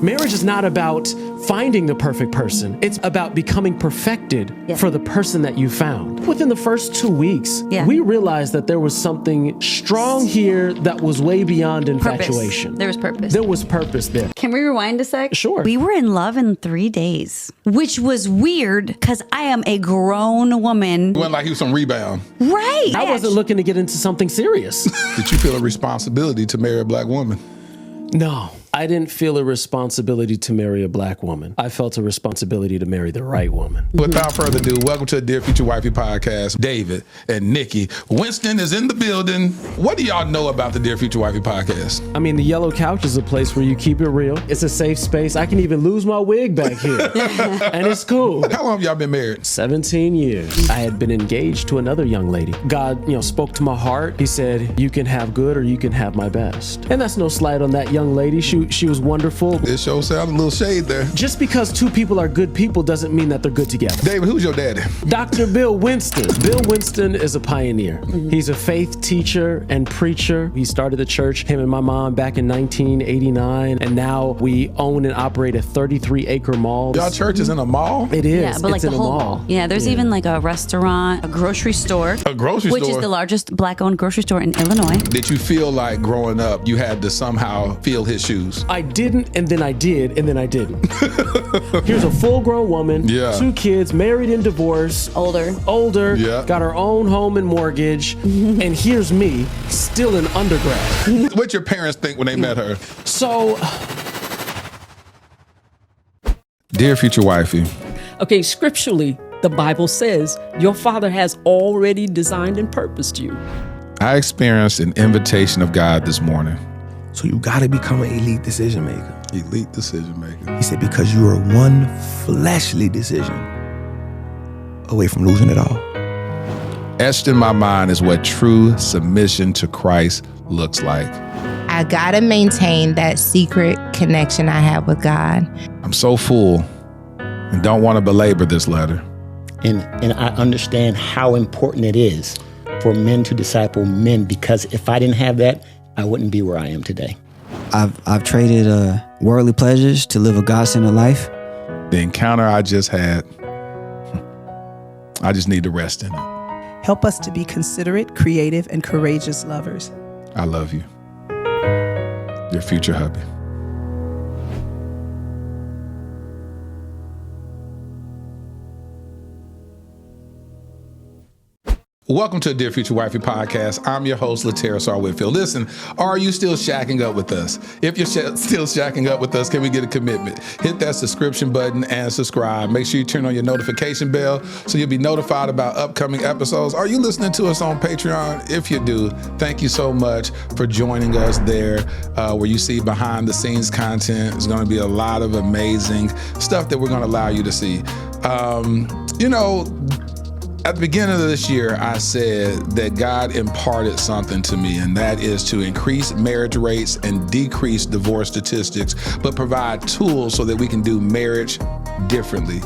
Marriage is not about finding the perfect person. It's about becoming perfected for the person that you found. Within the first 2 weeks, we realized that there was something strong here that was way beyond infatuation. There was purpose. There was purpose there. Can we rewind a sec? Sure. We were in love in 3 days, which was weird because I am a grown woman. It wasn't like he was on rebound. Right. I wasn't looking to get into something serious. Did you feel a responsibility to marry a black woman? No. I didn't feel a responsibility to marry a black woman. I felt a responsibility to marry the right woman. Without further ado, welcome to the Dear Future Wifey podcast. David and Niki Winston is in the building. What do y'all know about the Dear Future Wifey podcast? I mean, the yellow couch is a place where you keep it real. It's a safe space. I can even lose my wig back here. And it's cool. How long have y'all been married? 17 years. I had been engaged to another young lady. God, spoke to my heart. He said, you can have good or you can have my best. And that's no slight on that young lady. She was wonderful. This show sounded a little shade there. Just because two people are good people doesn't mean that they're good together. David, who's your daddy? Dr. Bill Winston. Bill Winston is a pioneer. He's a faith teacher and preacher. He started the church, him and my mom, back in 1989. And now we own and operate a 33-acre mall. Y'all church is in a mall? It is. Yeah, but it's like in the whole a mall. Yeah, there's even like a restaurant, a grocery store. A grocery store? Which is the largest black-owned grocery store in Illinois. Did you feel like growing up you had to somehow fill his shoes? I didn't, and then I did, and then I didn't. Here's a full-grown woman, 2 kids, married and divorced. Older, got her own home and mortgage, and here's me, still in undergrad. What'd your parents think when they met her? So, Dear Future Wifey. Okay, scripturally, the Bible says your Father has already designed and purposed you. I experienced an invitation of God this morning. So you got to become an elite decision maker. Elite decision maker. He said, because you are one fleshly decision away from losing it all. Etched in my mind is what true submission to Christ looks like. I got to maintain that secret connection I have with God. I'm so full and don't want to belabor this letter. And I understand how important it is for men to disciple men, because if I didn't have that, I wouldn't be where I am today. I've traded worldly pleasures to live a God-centered life. The encounter I just had, I just need to rest in it. Help us to be considerate, creative, and courageous lovers. I love you. Your future hubby. Welcome to the Dear Future Wifey podcast. I'm your host, Laterra Whitfield. Listen, are you still shacking up with us? If you're still shacking up with us, can we get a commitment? Hit that subscription button and subscribe. Make sure you turn on your notification bell so you'll be notified about upcoming episodes. Are you listening to us on Patreon? If you do, thank you so much for joining us there, where you see behind the scenes content. There's going to be a lot of amazing stuff that we're going to allow you to see. At the beginning of this year, I said that God imparted something to me, and that is to increase marriage rates and decrease divorce statistics, but provide tools so that we can do marriage differently.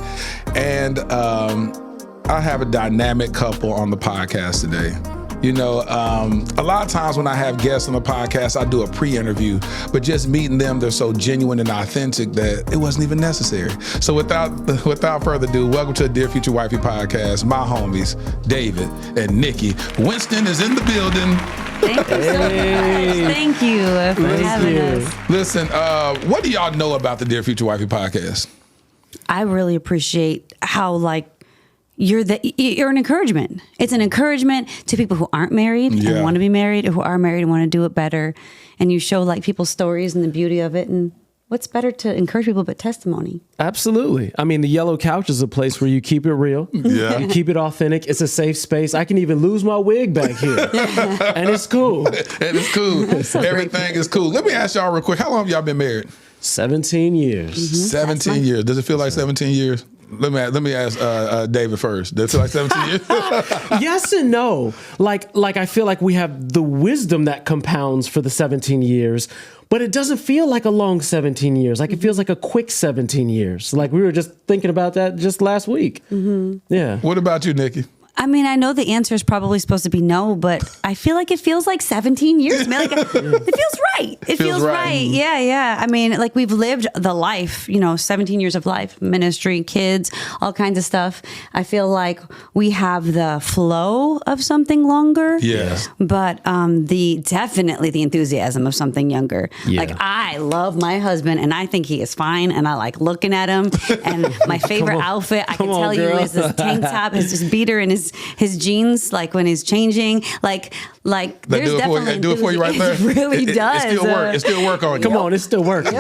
And I have a dynamic couple on the podcast today. A lot of times when I have guests on the podcast, I do a pre-interview, but just meeting them, they're so genuine and authentic that it wasn't even necessary. So without further ado, welcome to the Dear Future Wifey podcast. My homies, David and Niki Winston is in the building. Thank you so much. Thank you for having us. Listen, what do y'all know about the Dear Future Wifey podcast? I really appreciate how you're an encouragement. It's an encouragement to people who aren't married and want to be married, or who are married and want to do it better. And you show people's stories and the beauty of it. And what's better to encourage people but testimony? Absolutely. I mean, the yellow couch is a place where you keep it real. Yeah. You keep it authentic. It's a safe space. I can even lose my wig back here. And it's cool. Everything is cool. Let me ask y'all real quick. How long have y'all been married? 17 years. 17 years. Does it feel like 17 years? Let me ask David first. Does it feel like 17 years? Yes and no. Like I feel like we have the wisdom that compounds for the 17 years, but it doesn't feel like a long 17 years. Like it feels like a quick 17 years. Like we were just thinking about that just last week. Mm-hmm. Yeah. What about you, Niki? I mean, I know the answer is probably supposed to be no, but I feel like it feels like 17 years, man. Like, it feels right. It feels right. Yeah, yeah. I mean, like we've lived the life, 17 years of life, ministry, kids, all kinds of stuff. I feel like we have the flow of something longer. Yes. But definitely the enthusiasm of something younger. Yeah. Like I love my husband and I think he is fine and I like looking at him and my favorite outfit, I can tell you, is this tank top, his beater and his jeans, like when he's changing, like there's definitely do it for you right there. It really does. It still work on you. Come on, it still works.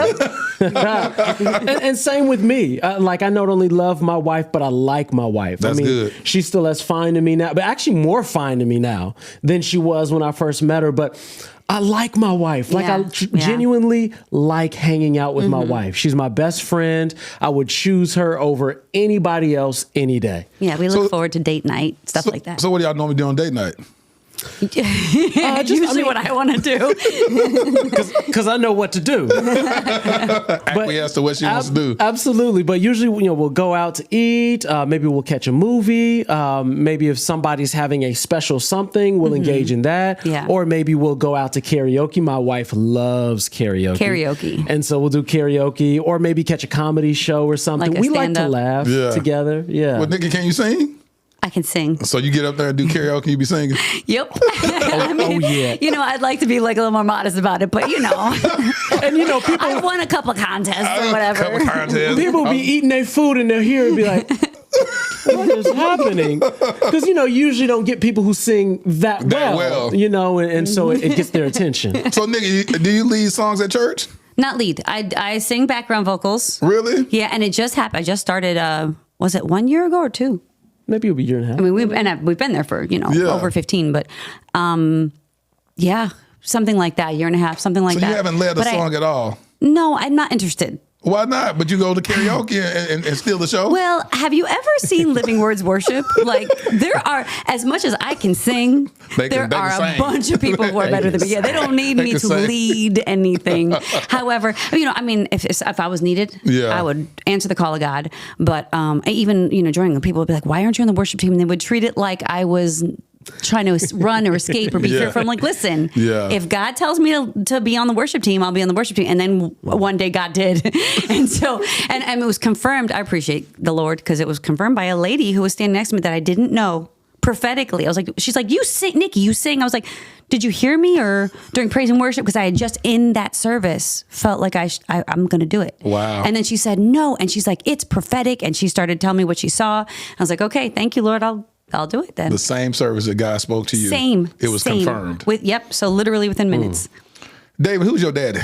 and same with me. Like I not only love my wife, but I like my wife. That's good. She's still as fine to me now, but actually more fine to me now than she was when I first met her. But I like my wife. Like I genuinely like hanging out with my wife. She's my best friend. I would choose her over anybody else any day. Yeah, we look forward to date night, stuff like that. So what do y'all normally do on date night? Usually what I want to do. Because I know what to do. Acquiesce to what she wants to do. Absolutely. But usually, we'll go out to eat. Maybe we'll catch a movie. Maybe if somebody's having a special something, we'll engage in that. Yeah. Or maybe we'll go out to karaoke. My wife loves karaoke. And so we'll do karaoke or maybe catch a comedy show or something. We like to laugh together. Yeah. Well, Niki, can you sing? I can sing. So you get up there and do karaoke, you be singing? Yep. I mean, I'd like to be like a little more modest about it, but and people, I've won a couple contests or whatever. People be eating their food and they're here and be like, what is happening? Because, usually don't get people who sing that well. And so it gets their attention. So, Niki, do you lead songs at church? Not lead. I sing background vocals. Really? Yeah, and it just happened. I just started, was it 1 year ago or 2? Maybe it'll be a year and a half. I mean, we've been there for, over 15, but something like that, year and a half, something like that. So you haven't led a song at all? No, I'm not interested. Why not? But you go to karaoke and steal the show? Well, have you ever seen Living Words Worship? Like, there are, as much as I can sing, there are a bunch of people who are better than me. Yeah, they don't need me to lead anything. However, if I was needed, I would answer the call of God. But even, joining them, people would be like, why aren't you on the worship team? And they would treat it like I was trying to run or escape or be fearful. I'm like, listen, if God tells me to be on the worship team, I'll be on the worship team. And then one day God did. And so, and it was confirmed. I appreciate the Lord because it was confirmed by a lady who was standing next to me that I didn't know prophetically. I was like, she's like, you sing, Niki, you sing. I was like, did you hear me or during praise and worship? Because I had just in that service felt like I'm going to do it. Wow. And then she said, no. And she's like, it's prophetic. And she started telling me what she saw. I was like, okay, thank you, Lord. I'll do it then. The same service that God spoke to you. It was confirmed. So literally within minutes. David, who's your daddy?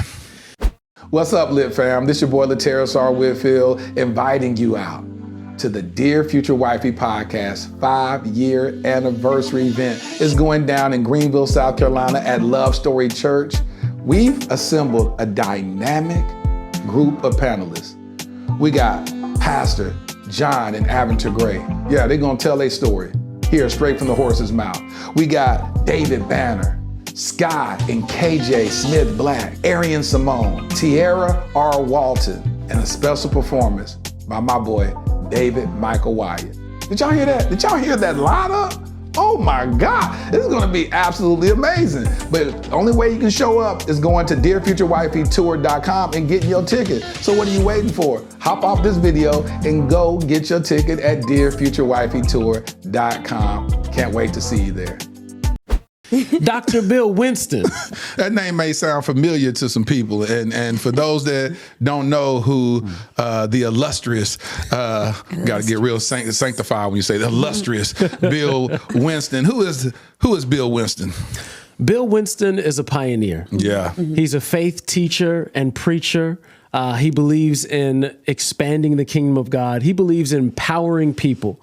What's up, Lit fam? This your boy, Laterra Whitfield, inviting you out to the Dear Future Wifey podcast 5-year anniversary event. It's going down in Greenville, South Carolina at Love Story Church. We've assembled a dynamic group of panelists. We got Pastor John and Aventer Gray. Yeah, they're gonna tell their story here straight from the horse's mouth. We got David Banner, Scott and KJ Smith Black, Arian Simone, Tierra R. Walton, and a special performance by my boy, David Michael Wyatt. Did y'all hear that? Did y'all hear that lineup? Oh my God, this is gonna be absolutely amazing. But the only way you can show up is going to dearfuturewifeytour.com and getting your ticket. So what are you waiting for? Hop off this video and go get your ticket at dearfuturewifeytour.com. Can't wait to see you there. Dr. Bill Winston. That name may sound familiar to some people, and for those that don't know who the illustrious, got to get real sanctified when you say the illustrious Bill Winston. Who is Bill Winston? Bill Winston is a pioneer. Yeah. He's a faith teacher and preacher. He believes in expanding the kingdom of God. He believes in empowering people.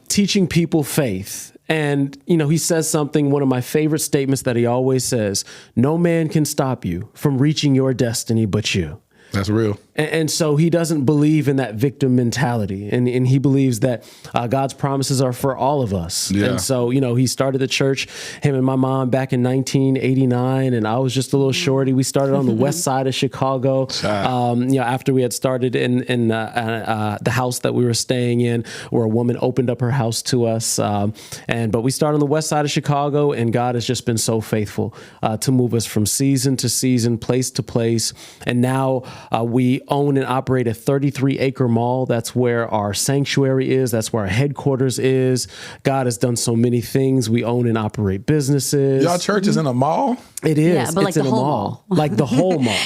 Teaching people faith. And, he says something, one of my favorite statements that he always says, no man can stop you from reaching your destiny but you. That's real. And so he doesn't believe in that victim mentality. And he believes that God's promises are for all of us. Yeah. And so, he started the church, him and my mom, back in 1989. And I was just a little shorty. We started on the west side of Chicago, after we had started in the house that we were staying in, where a woman opened up her house to us. But we started on the west side of Chicago, and God has just been so faithful to move us from season to season, place to place. And now we own and operate a 33-acre mall. That's where our sanctuary is. That's where our headquarters is. God has done so many things. We own and operate businesses. Y'all church is in a mall? It is. Yeah, but it's in a mall. Like the whole mall.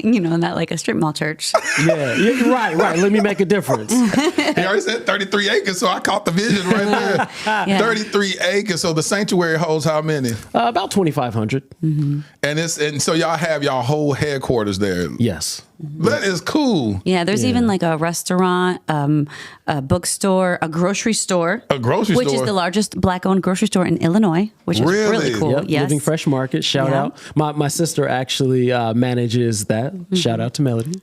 Not like a strip mall church. Yeah, right. Let me make a difference. He already said 33 acres, so I caught the vision right there. 33 acres. So the sanctuary holds how many? About 2,500. Mm-hmm. And so y'all have y'all whole headquarters there? Yes. That is cool. Yeah, there's even like a restaurant, a bookstore, a grocery store. A grocery store? Which is the largest Black-owned grocery store in Illinois, which is really cool. Yep. Yes. Living Fresh Market, shout out. My sister actually manages that. Shout out to Melody.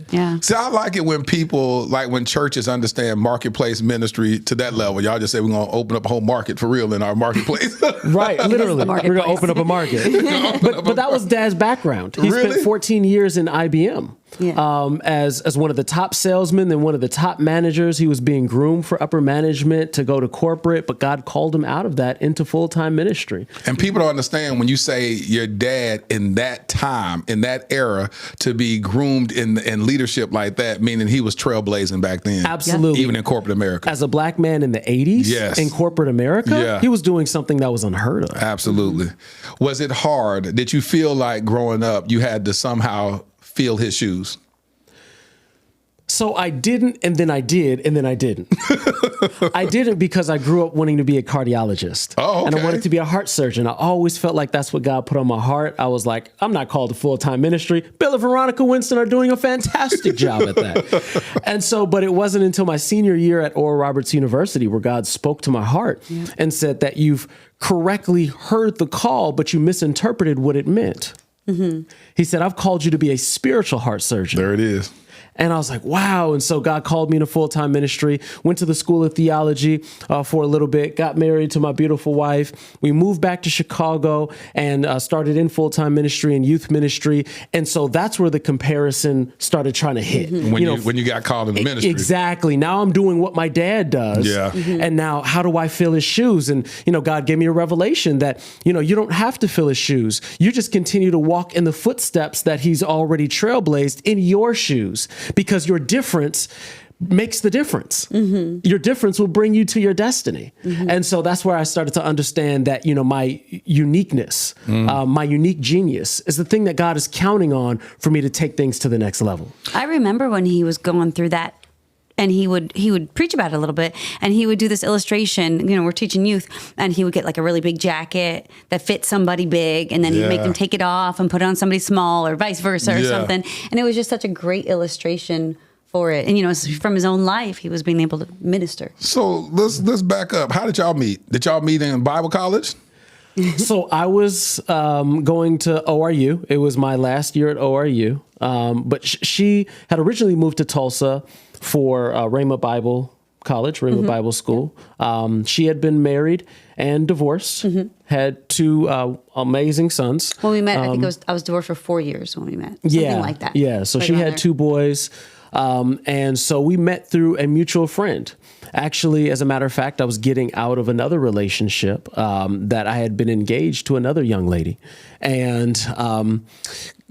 Yeah. See, I like it when people, like when churches understand marketplace ministry to that level. Y'all just say we're going to open up a whole market for real in our marketplace. Right, literally. We're going to open up a market. But that was Dad's background. He spent 14 years in IBM. Yeah. As one of the top salesmen, then one of the top managers. He was being groomed for upper management to go to corporate, but God called him out of that into full-time ministry. And people don't understand when you say your dad in that time, in that era, to be groomed in leadership like that, meaning he was trailblazing back then. Absolutely. Even in corporate America. As a Black man in the 80s in corporate America, he was doing something that was unheard of. Absolutely. Was it hard? Did you feel like growing up you had to somehow feel his shoes? So I didn't, and then I did, and then I didn't. I didn't because I grew up wanting to be a cardiologist. Oh, okay. And I wanted to be a heart surgeon. I always felt like that's what God put on my heart. I was like, I'm not called to full-time ministry. Bill and Veronica Winston are doing a fantastic job at that. And so, but it wasn't until my senior year at Oral Roberts University where God spoke to my heart and said that you've correctly heard the call, but you misinterpreted what it meant. Mm-hmm. He said, I've called you to be a spiritual heart surgeon. There it is. And I was like, wow. And so God called me into full-time ministry, went to the School of Theology for a little bit, got married to my beautiful wife. We moved back to Chicago and started in full-time ministry and youth ministry. And so that's where the comparison started trying to hit. Mm-hmm. When you got called in the ministry. Exactly. Now I'm doing what my dad does. Yeah. Mm-hmm. And now how do I fill his shoes? And, God gave me a revelation that, you don't have to fill his shoes. You just continue to walk in the footsteps that he's already trailblazed in your shoes. Because your difference makes the difference. Mm-hmm. Your difference will bring you to your destiny. Mm-hmm. And so that's where I started to understand that, my uniqueness, my unique genius is the thing that God is counting on for me to take things to the next level. I remember when he was going through that, and he would preach about it a little bit, and he would do this illustration. We're teaching youth, and he would get like a really big jacket that fit somebody big, and then he'd make them take it off and put it on somebody small, or vice versa, or something. And it was just such a great illustration for it. And from his own life, he was being able to minister. So let's back up. How did y'all meet? Did y'all meet in Bible college? So I was going to ORU. It was my last year at ORU. But she had originally moved to Tulsa for Rhema Bible College, Rhema Bible School. She had been married and divorced, had two amazing sons. When we met, I think I was divorced for 4 years when we met. Something like that. Yeah, so she had two boys. And so we met through a mutual friend. Actually, as a matter of fact, I was getting out of another relationship that I had been engaged to another young lady. And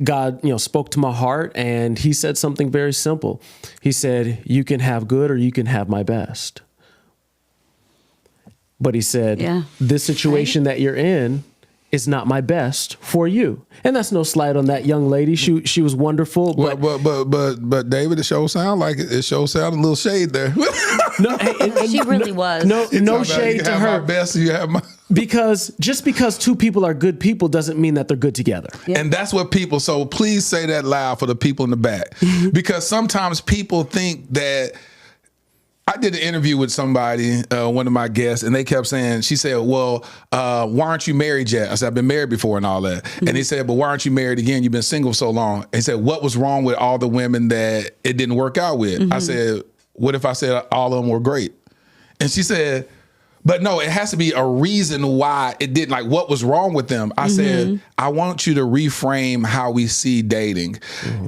God, spoke to my heart, and he said something very simple. He said, you can have good or you can have my best. But he said, this situation that you're in is not my best for you. And that's no slight on that young lady. She was wonderful. But David, it sure sound like it. It sure sound a little shade there. No, she really was. No shade to her. My best, you have my. Because just because two people are good people doesn't mean that they're good together. Yep. And that's what people, so please say that loud for the people in the back. Because sometimes people think that, I did an interview with somebody, one of my guests, and they kept saying, she said, well, why aren't you married yet? I said, I've been married before and all that. And he said, but why aren't you married again? You've been single so long. And he said, what was wrong with all the women that it didn't work out with? I said, what if I said all of them were great? And she said, but no, it has to be a reason why it didn't, like what was wrong with them. I said, I want you to reframe how we see dating.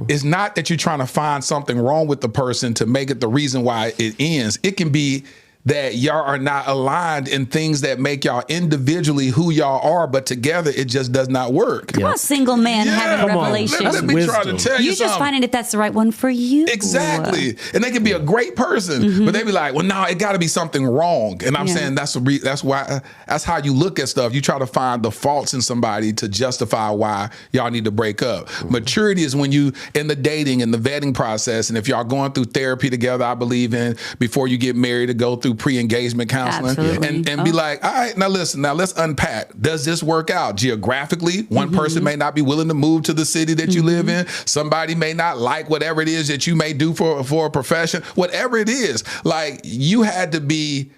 It's not that you're trying to find something wrong with the person to make it the reason why it ends. It can be that y'all are not aligned in things that make y'all individually who y'all are, but together it just does not work. Come on, single man having a revelation. Let me try to tell you just something. finding if that's the right one for you. Exactly. And they can be a great person, but they be like, well, no, it got to be something wrong. And I'm saying that's how you look at stuff. You try to find the faults in somebody to justify why y'all need to break up. Maturity is when you, in the dating and the vetting process, and if y'all going through therapy together, I believe in, before you get married, to go through pre-engagement counseling and be like, all right, now listen, now let's unpack. Does this work out geographically? One person may not be willing to move to the city that you live in. Somebody may not like whatever it is that you may do for a profession. Whatever it is, like you had to be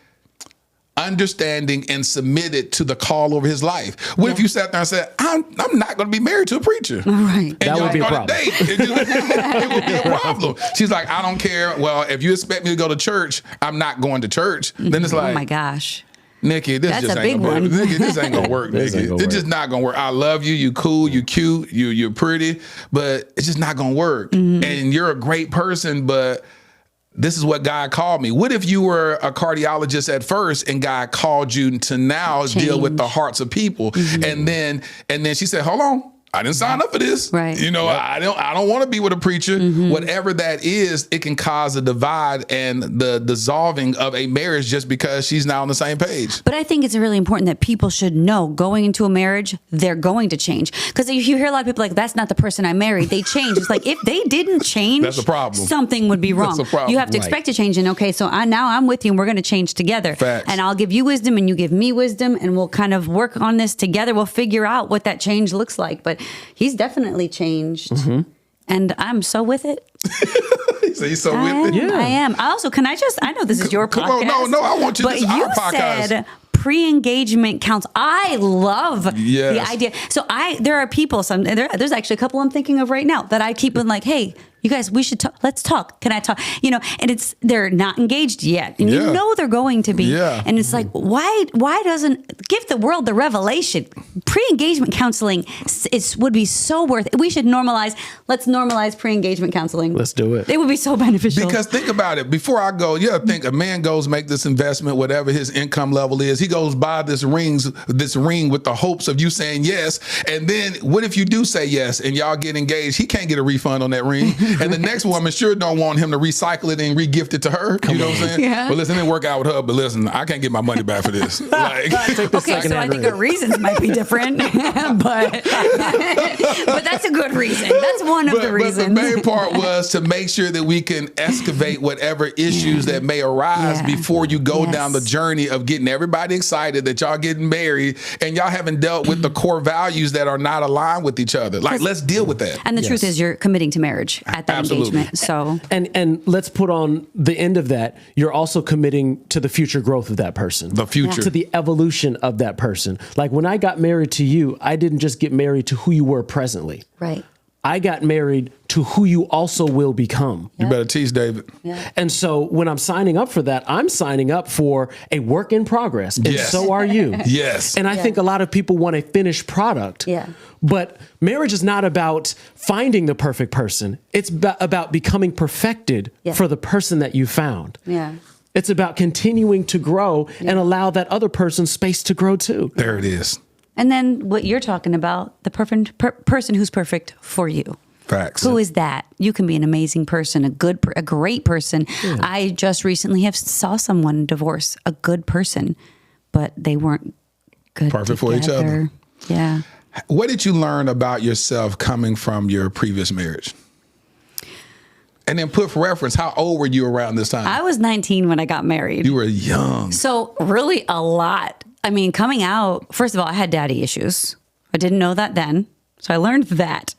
understanding and submitted to the call over his life. What if you sat there and said, I'm not going to be married to a preacher? Right. And that would be a problem. It would be a problem. She's like, I don't care. Well, if you expect me to go to church, I'm not going to church. Then it's like, oh my gosh. Niki, this just ain't gonna work. Niki, this ain't gonna work, Niki. It's just not gonna work. I love you. You cool. You cute. You're pretty, but it's just not gonna work. And you're a great person, but this is what God called me. What if you were a cardiologist at first and God called you to now deal with the hearts of people? And then she said, hold on. I didn't sign up for this. Right. You know, I don't want to be with a preacher. Whatever that is, it can cause a divide and the dissolving of a marriage just because she's not on the same page. But I think it's really important that people should know going into a marriage, they're going to change. Because if you hear a lot of people like, that's not the person I married, they change. It's like, if they didn't change, that's a problem. Something would be wrong. That's a problem. You have to expect to change. And okay, so now I'm with you and we're going to change together. Facts. And I'll give you wisdom and you give me wisdom and we'll kind of work on this together. We'll figure out what that change looks like. But he's definitely changed. And I'm so with it. So you so with it? Yeah. I am. Also, I know this is your podcast. No, I want you. This is our podcast. But you said pre-engagement counts. I love the idea. So there are people, there's actually a couple I'm thinking of right now that I keep in like, hey, you guys, we should talk. Let's talk. Can I talk? You know, and they're not engaged yet. And you know they're going to be. Yeah. And it's like, why doesn't give the world the revelation? Pre-engagement counseling would be so worth it. We should let's normalize pre-engagement counseling. Let's do it. It would be so beneficial. Because think about it. Before I go, think a man goes make this investment, whatever his income level is, he goes buy this ring with the hopes of you saying yes. And then what if you do say yes and y'all get engaged? He can't get a refund on that ring. And the next woman sure don't want him to recycle it and re-gift it to her. You know what I'm saying? Yeah. Well, listen, it didn't work out with her, but listen, I can't get my money back for this. Like, okay, so I think our reasons might be different, but that's a good reason. That's one of the reasons. But the main part was to make sure that we can excavate whatever issues that may arise before you go down the journey of getting everybody excited that y'all getting married and y'all haven't dealt with the core values that are not aligned with each other. Like, let's deal with that. And the truth is you're committing to marriage at that engagement. So and let's put on the end of that, you're also committing to the future growth of that person. The future. To the evolution of that person. Like when I got married to you, I didn't just get married to who you were presently. Right. I got married to who you also will become. You better teach, David. Yeah. And so when I'm signing up for that, I'm signing up for a work in progress. And so are you. Yes. And I think a lot of people want a finished product. Yeah. But marriage is not about finding the perfect person. It's about becoming perfected for the person that you found. Yeah. It's about continuing to grow and allow that other person space to grow too. There it is. And then what you're talking about, the perfect person who's perfect for you. Facts. Who is that? You can be an amazing person, a great person. Yeah. I just recently saw someone divorce a good person, but they weren't good perfect for each other. Yeah. What did you learn about yourself coming from your previous marriage? And then put for reference, how old were you around this time? I was 19 when I got married. You were young. So really a lot. I mean, coming out, first of all, I had daddy issues. I didn't know that then. So I learned that.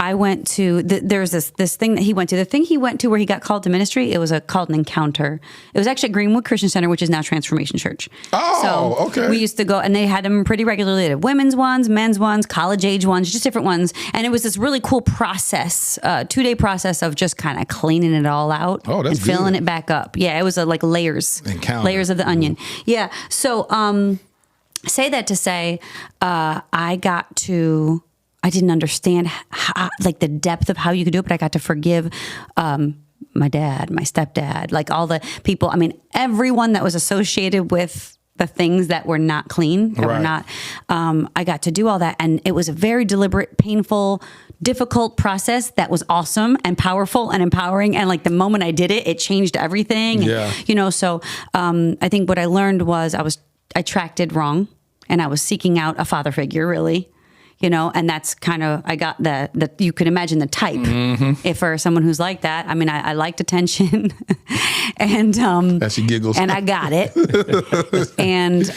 I went to, there's this thing that he went to. The thing he went to where he got called to ministry, it was called an encounter. It was actually at Greenwood Christian Center, which is now Transformation Church. Oh, so okay. We used to go, and they had them pretty regularly. They had women's ones, men's ones, college age ones, just different ones. And it was this really cool process, 2-day process of just kind of cleaning it all out and filling it back up. Yeah, it was like layers of the onion. Yeah. So say that to say, I didn't understand how, like the depth of how you could do it, but I got to forgive my dad, my stepdad, like all the people. I mean, everyone that was associated with the things that were not clean, that were not. I got to do all that, and it was a very deliberate, painful, difficult process that was awesome and powerful and empowering. And like the moment I did it, it changed everything. And, you know, so I think what I learned was I tracked it wrong, and I was seeking out a father figure, really. You know, and that's kind of, I got the you can imagine the type if for someone who's like that. I mean, I liked attention and, as she giggles, and I got it and,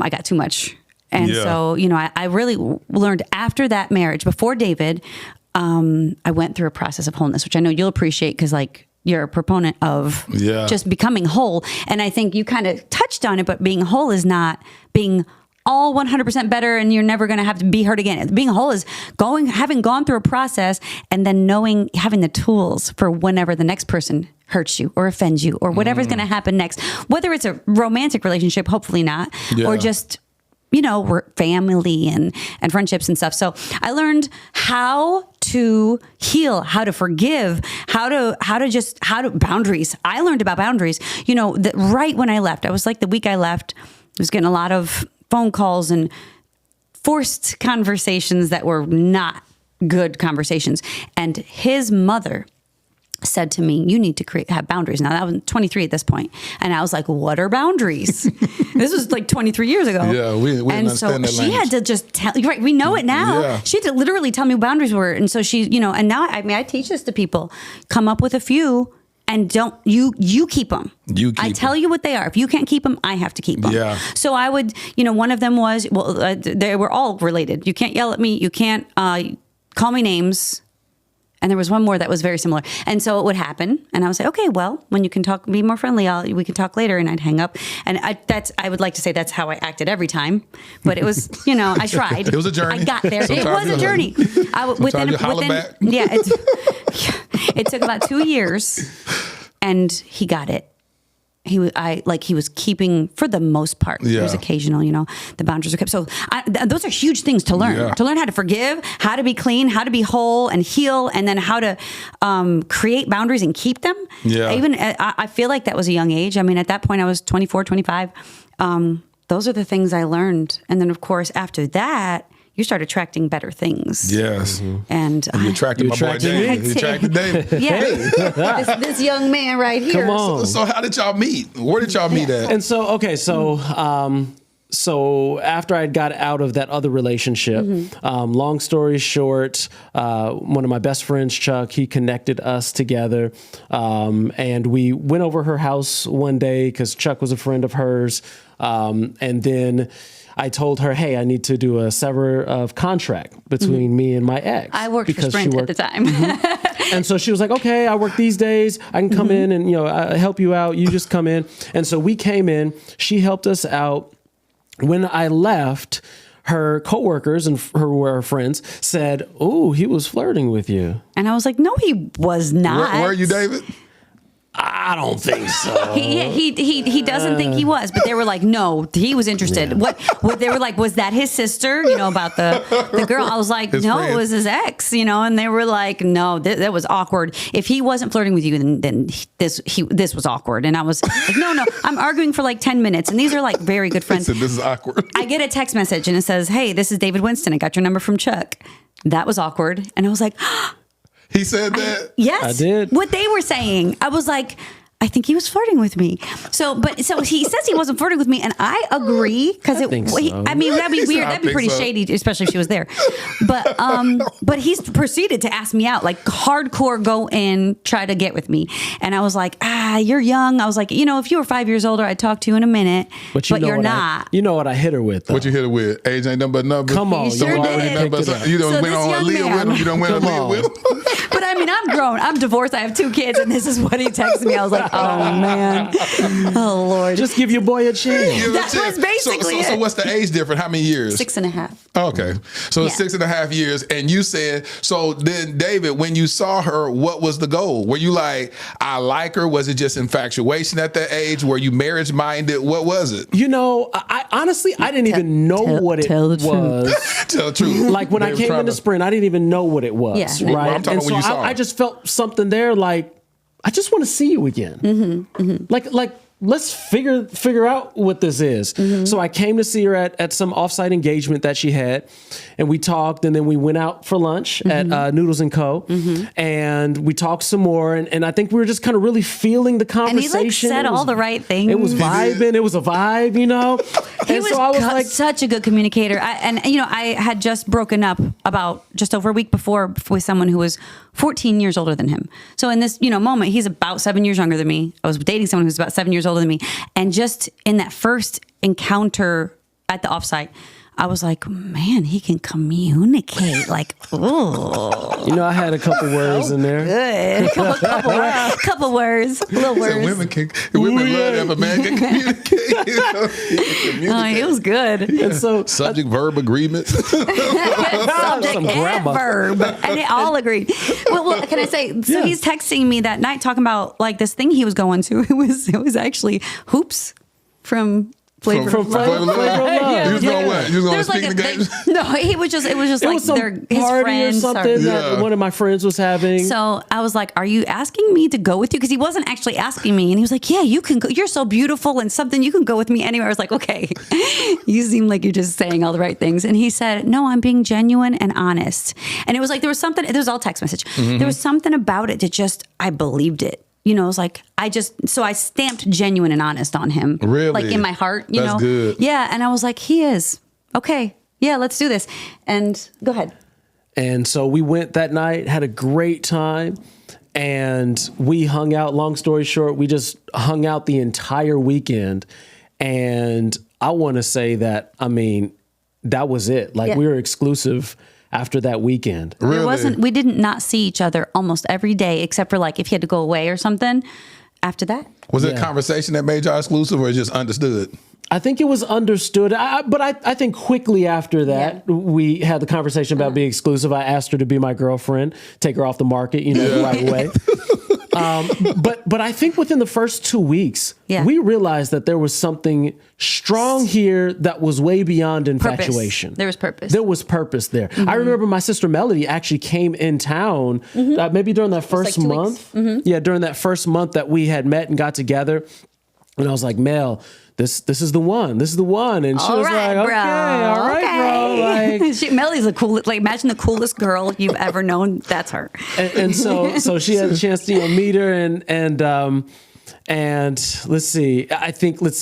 I got too much. And so, you know, I really learned after that marriage, before David, I went through a process of wholeness, which I know you'll appreciate. 'Cause like you're a proponent of just becoming whole. And I think you kind of touched on it, but being whole is not being all 100% better and you're never going to have to be hurt again. Being whole is having gone through a process and then having the tools for whenever the next person hurts you or offends you or whatever's going to happen next, whether it's a romantic relationship, hopefully not, or just, you know, we're family and friendships and stuff. So I learned how to heal, how to forgive, how to boundaries. I learned about boundaries, you know, right when I left. I was like, the week I left, I was getting a lot of phone calls and forced conversations that were not good conversations. And his mother said to me, you need to have boundaries. Now that was 23 at this point. And I was like, what are boundaries? This was like 23 years ago. Yeah, we and so she had to just tell, right, we know it now. Yeah. She had to literally tell me what boundaries were. And so she, you know, and now, I mean, I teach this to people, come up with a few and don't, you keep them. I tell you what they are. If you can't keep them, I have to keep them. Yeah. So I would, you know, one of them was, they were all related. You can't yell at me. You can't call me names. And there was one more that was very similar. And so it would happen. And I would say, okay, well, when you can talk, be more friendly, we can talk later. And I'd hang up. And I would like to say that's how I acted every time. But it was, you know, I tried. It was a journey. I got there. It was a journey. It took about 2 years. And he got it. He was keeping, for the most part. Yeah. There was occasional, you know, the boundaries were kept. So those are huge things to learn. To learn how to forgive, how to be clean, how to be whole and heal, and then how to create boundaries and keep them. Yeah. I feel like that was a young age. I mean, at that point, I was 24, 25. Those are the things I learned. And then, of course, after that, you start attracting better things. Yes. And you attracted my boy David. You attracted David. Yeah. this young man right here. Come on. So how did y'all meet? Where did y'all meet at? And so, okay, so after I got out of that other relationship, long story short, one of my best friends, Chuck, he connected us together. And we went over her house one day because Chuck was a friend of hers. And then I told her, hey, I need to do a sever of contract between me and my ex. I worked for Sprint at the time. And so she was like, okay, I work these days. I can come in and, you know, I help you out. You just come in. And so we came in. She helped us out. When I left, her coworkers and her friends said, oh, he was flirting with you. And I was like, no, he was not. Where are you, David? I don't think so. He doesn't think he was, but they were like, no, he was interested. Yeah. What they were like, was that his sister? You know, about the girl. I was like, no, it was his ex. You know, and they were like, no, that was awkward. If he wasn't flirting with you, then this was awkward. And I was like, no, I'm arguing for like 10 minutes, and these are like very good friends. This is awkward. I get a text message and it says, hey, this is David Winston. I got your number from Chuck. That was awkward, and I was like. He said that? Yes. I did. What they were saying. I was like, I think he was flirting with me. So he says he wasn't flirting with me, and I agree because I think so. I mean, that'd be weird. That'd be pretty so. shady, especially if she was there. But he's proceeded to ask me out, like hardcore, go in, try to get with me, and I was like, you're young. I was like, if you were 5 years older, I'd talk to you in a minute, but you're not. You know what I hit her with? Though. What you hit her with? Age ain't nothing but numbers. Come on, sure did. You done went on Aaliyah with him. You done went on Aaliyah with him. But I mean, I'm grown. I'm divorced. I have 2 kids, and this is what he texted me. I was like, oh man, oh Lord. Just give your boy a chance. That was basically it. So what's the age difference? How many years? 6.5. Okay. So it's 6.5 years. And you said, so then David, when you saw her, what was the goal? Were you like, I like her? Was it just infatuation at that age? Were you marriage minded? What was it? I honestly, I didn't even know what it was. Tell the truth. Like when I came into Sprint, I didn't even know what it was. Yeah. Right. Well, I'm talking and when so you saw I her. just felt something there. Like, I just want to see you again. Like, let's figure out what this is. So I came to see her at some offsite engagement that she had, and we talked, and then we went out for lunch at Noodles & Co. And we talked some more, and I think we were just kind of really feeling the conversation. And he said all the right things. It was vibing. It was a vibe, He was I was like, such a good communicator. I had just broken up about just over a week before with someone who was 14 years older than him. So in this, moment, he's about 7 years younger than me. I was dating someone who's about 7 years older than me. And just in that first encounter at the offsite, I was like, man, he can communicate. Like, oh. I had a couple words in there. Good. Couple words. Little words. Women love if a man can communicate. It was good. And so subject, verb, agreement. Subject and verb. And they all agreed. Well, can I say, so he's texting me that night talking about like this thing he was going to. It was actually hoops from Flavor from Flavor of Love. Yeah, You was going what? You was going to speak the game? No, it was just like some his party friends or something that one of my friends was having. So I was like, "Are you asking me to go with you?" Because he wasn't actually asking me, and he was like, "Yeah, you can go. You're so beautiful and something. You can go with me anywhere." I was like, "Okay, you seem like you're just saying all the right things." And he said, "No, I'm being genuine and honest." And it was like there was something. It was all text message. There was something about it that just I believed it. It was like, I stamped genuine and honest on him. Really? Like in my heart, That's good. Yeah. And I was like, he is. Okay. Yeah, let's do this. And go ahead. And so we went that night, had a great time, and we hung out. Long story short, we just hung out the entire weekend. And I want to say that, that was it. Like we were exclusive after that weekend. Really? We didn't not see each other almost every day, except for like if he had to go away or something after that. Was it a conversation that made y'all exclusive or just understood? I think it was understood, but I think quickly after that, we had the conversation about being exclusive. I asked her to be my girlfriend, take her off the market, right away. But I think within the first 2 weeks, we realized that there was something strong here that was way beyond infatuation. There was purpose. There was purpose there. I remember my sister Melody actually came in town maybe during that first month. Yeah, during that first month that we had met and got together. And I was like, Mel, this is the one. This is the one. And she was like, okay, all right, bro. Like, Melody's the coolest. Like, imagine the coolest girl you've ever known. That's her. And so she had a chance to meet her and let's see.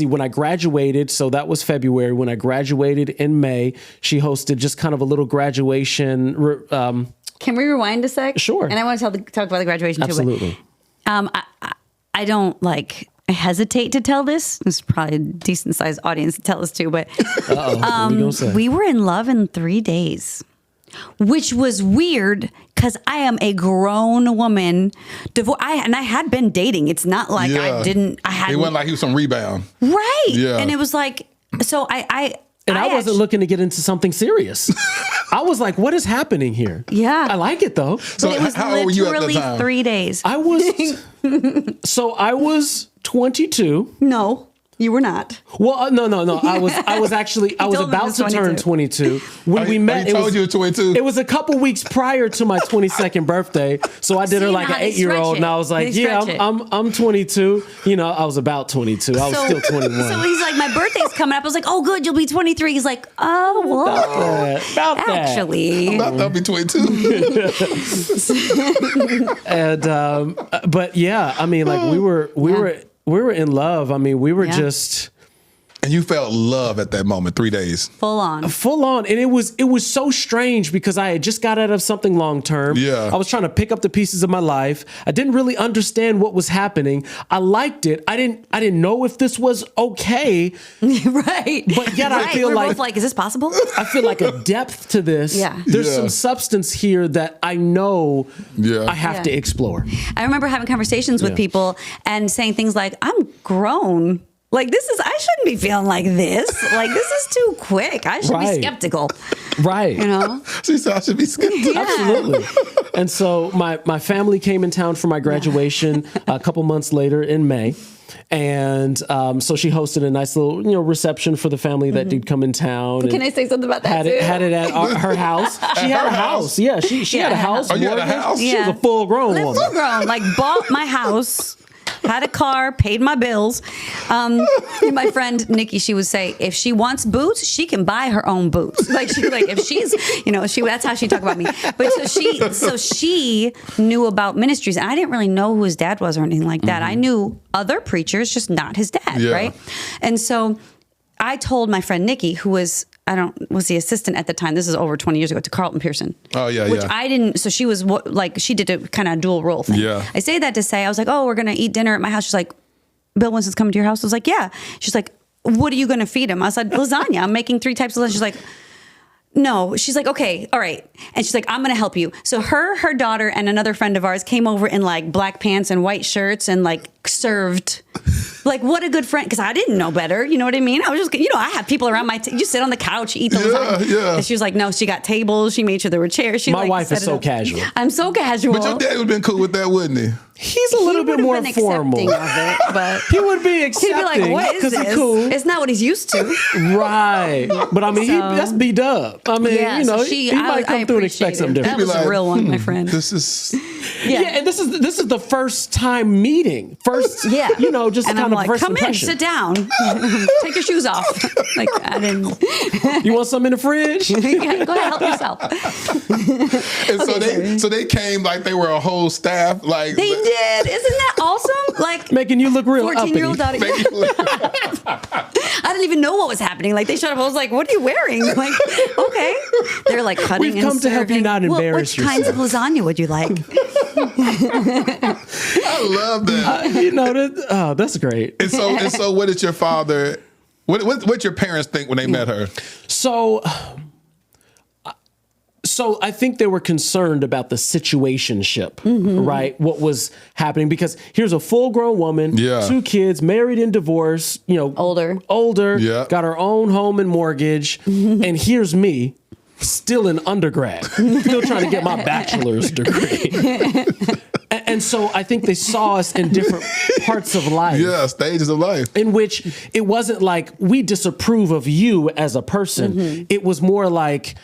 When I graduated, so that was February. When I graduated in May, she hosted just kind of a little graduation. Can we rewind a sec? Sure. And I want to talk about the graduation too. Absolutely. I don't like. I hesitate to tell this. It's probably a decent sized audience to tell this to, but we were in love in 3 days, which was weird because I am a grown woman. And I had been dating. It's not like I didn't. It wasn't like he was some rebound, right? Yeah. And it was like so. I wasn't looking to get into something serious. I was like, what is happening here? Yeah. I like it though. So but it was how old were you at the literally time? 3 days. I was 22. No. You were not. Well, no. I was about to turn 22 when we met. He told you 22. It was a couple weeks prior to my 22nd birthday, so I did her like an 8-year-old, and I was like, I'm 22. You know, I was about 22. I was still 21. So he's like, my birthday's coming up. I was like, oh, good, you'll be 23. He's like, oh, well, about actually, I'm about to be 22. And but yeah, I mean, like we were in love. I mean, we were just. And you felt love at that moment, 3 days. Full on. And it was so strange because I had just got out of something long term. Yeah. I was trying to pick up the pieces of my life. I didn't really understand what was happening. I liked it. I didn't know if this was okay. Right. But yet I feel we're both like, is this possible? I feel like a depth to this. Yeah. There's some substance here that I know I have to explore. I remember having conversations with people and saying things like, I'm grown. Like, I shouldn't be feeling like this. Like, this is too quick. I should be skeptical. Right. You know? She said I should be skeptical. Yeah. Absolutely. And so my family came in town for my graduation a couple months later in May. And so she hosted a nice little, reception for the family that did come in town. Can I say something about that too? Had it at her house. She had a house. Yeah, she had a house. Oh, you had a house? She was a full-grown woman. Full-grown. Like, bought my house. Had a car, paid my bills. My friend Niki, she would say, if she wants boots, she can buy her own boots. If she's, that's how she talked about me. But so she knew about ministries, and I didn't really know who his dad was or anything like that. I knew other preachers, just not his dad, right? And so I told my friend Niki, who was the assistant at the time. This is over 20 years ago, to Carlton Pearson. Oh, yeah, Which I didn't, so she was she did a kind of dual role thing. Yeah. I say that to say, I was like, oh, we're going to eat dinner at my house. She's like, Bill Winston's coming to your house? I was like, yeah. She's like, what are you going to feed him? I said, lasagna. I'm making 3 types of lasagna. She's like, no. She's like, okay, all right. And she's like, I'm going to help you. So her daughter and another friend of ours came over in like black pants and white shirts and like served. Like, what a good friend. Because I didn't know better. You know what I mean? I was just, I have people around you sit on the couch, eat the lasagna. Yeah. And she was like, no, she got tables. She made sure there were chairs. My wife is so casual. I'm so casual. But your dad would have been cool with that, wouldn't he? He's a little bit more formal. Of it, but he would be accepting. He'd be like, what is this? Cool. It's not what he's used to. Right. But I mean, that's B-Dub. I mean, he might come through and expect something different. That was a real one, my friend. This is... Yeah, and this is the first time meeting. Just and kind I'm of like, first come impression. in, sit down, take your shoes off. Like, I didn't. You want something in the fridge? Yeah, go ahead, help yourself. And so they came like they were a whole staff. Like they did. Isn't that awesome? Like making you look real 14-year-old daughter. I didn't even know what was happening. Like they showed up. I was like, "What are you wearing?" Like, okay. They're like cutting. We've come and to help you not embarrass which yourself. Kinds of lasagna would you like? I love that. That's great. And so, what did your father? What your parents think when they met her? So I think they were concerned about the situationship, right? What was happening, because here's a full-grown woman, 2 kids, married and divorced, older, got her own home and mortgage, and here's me, still in undergrad, still trying to get my bachelor's degree. And so I think they saw us in different parts of life. Yeah, stages of life. In which it wasn't like we disapprove of you as a person. It was more like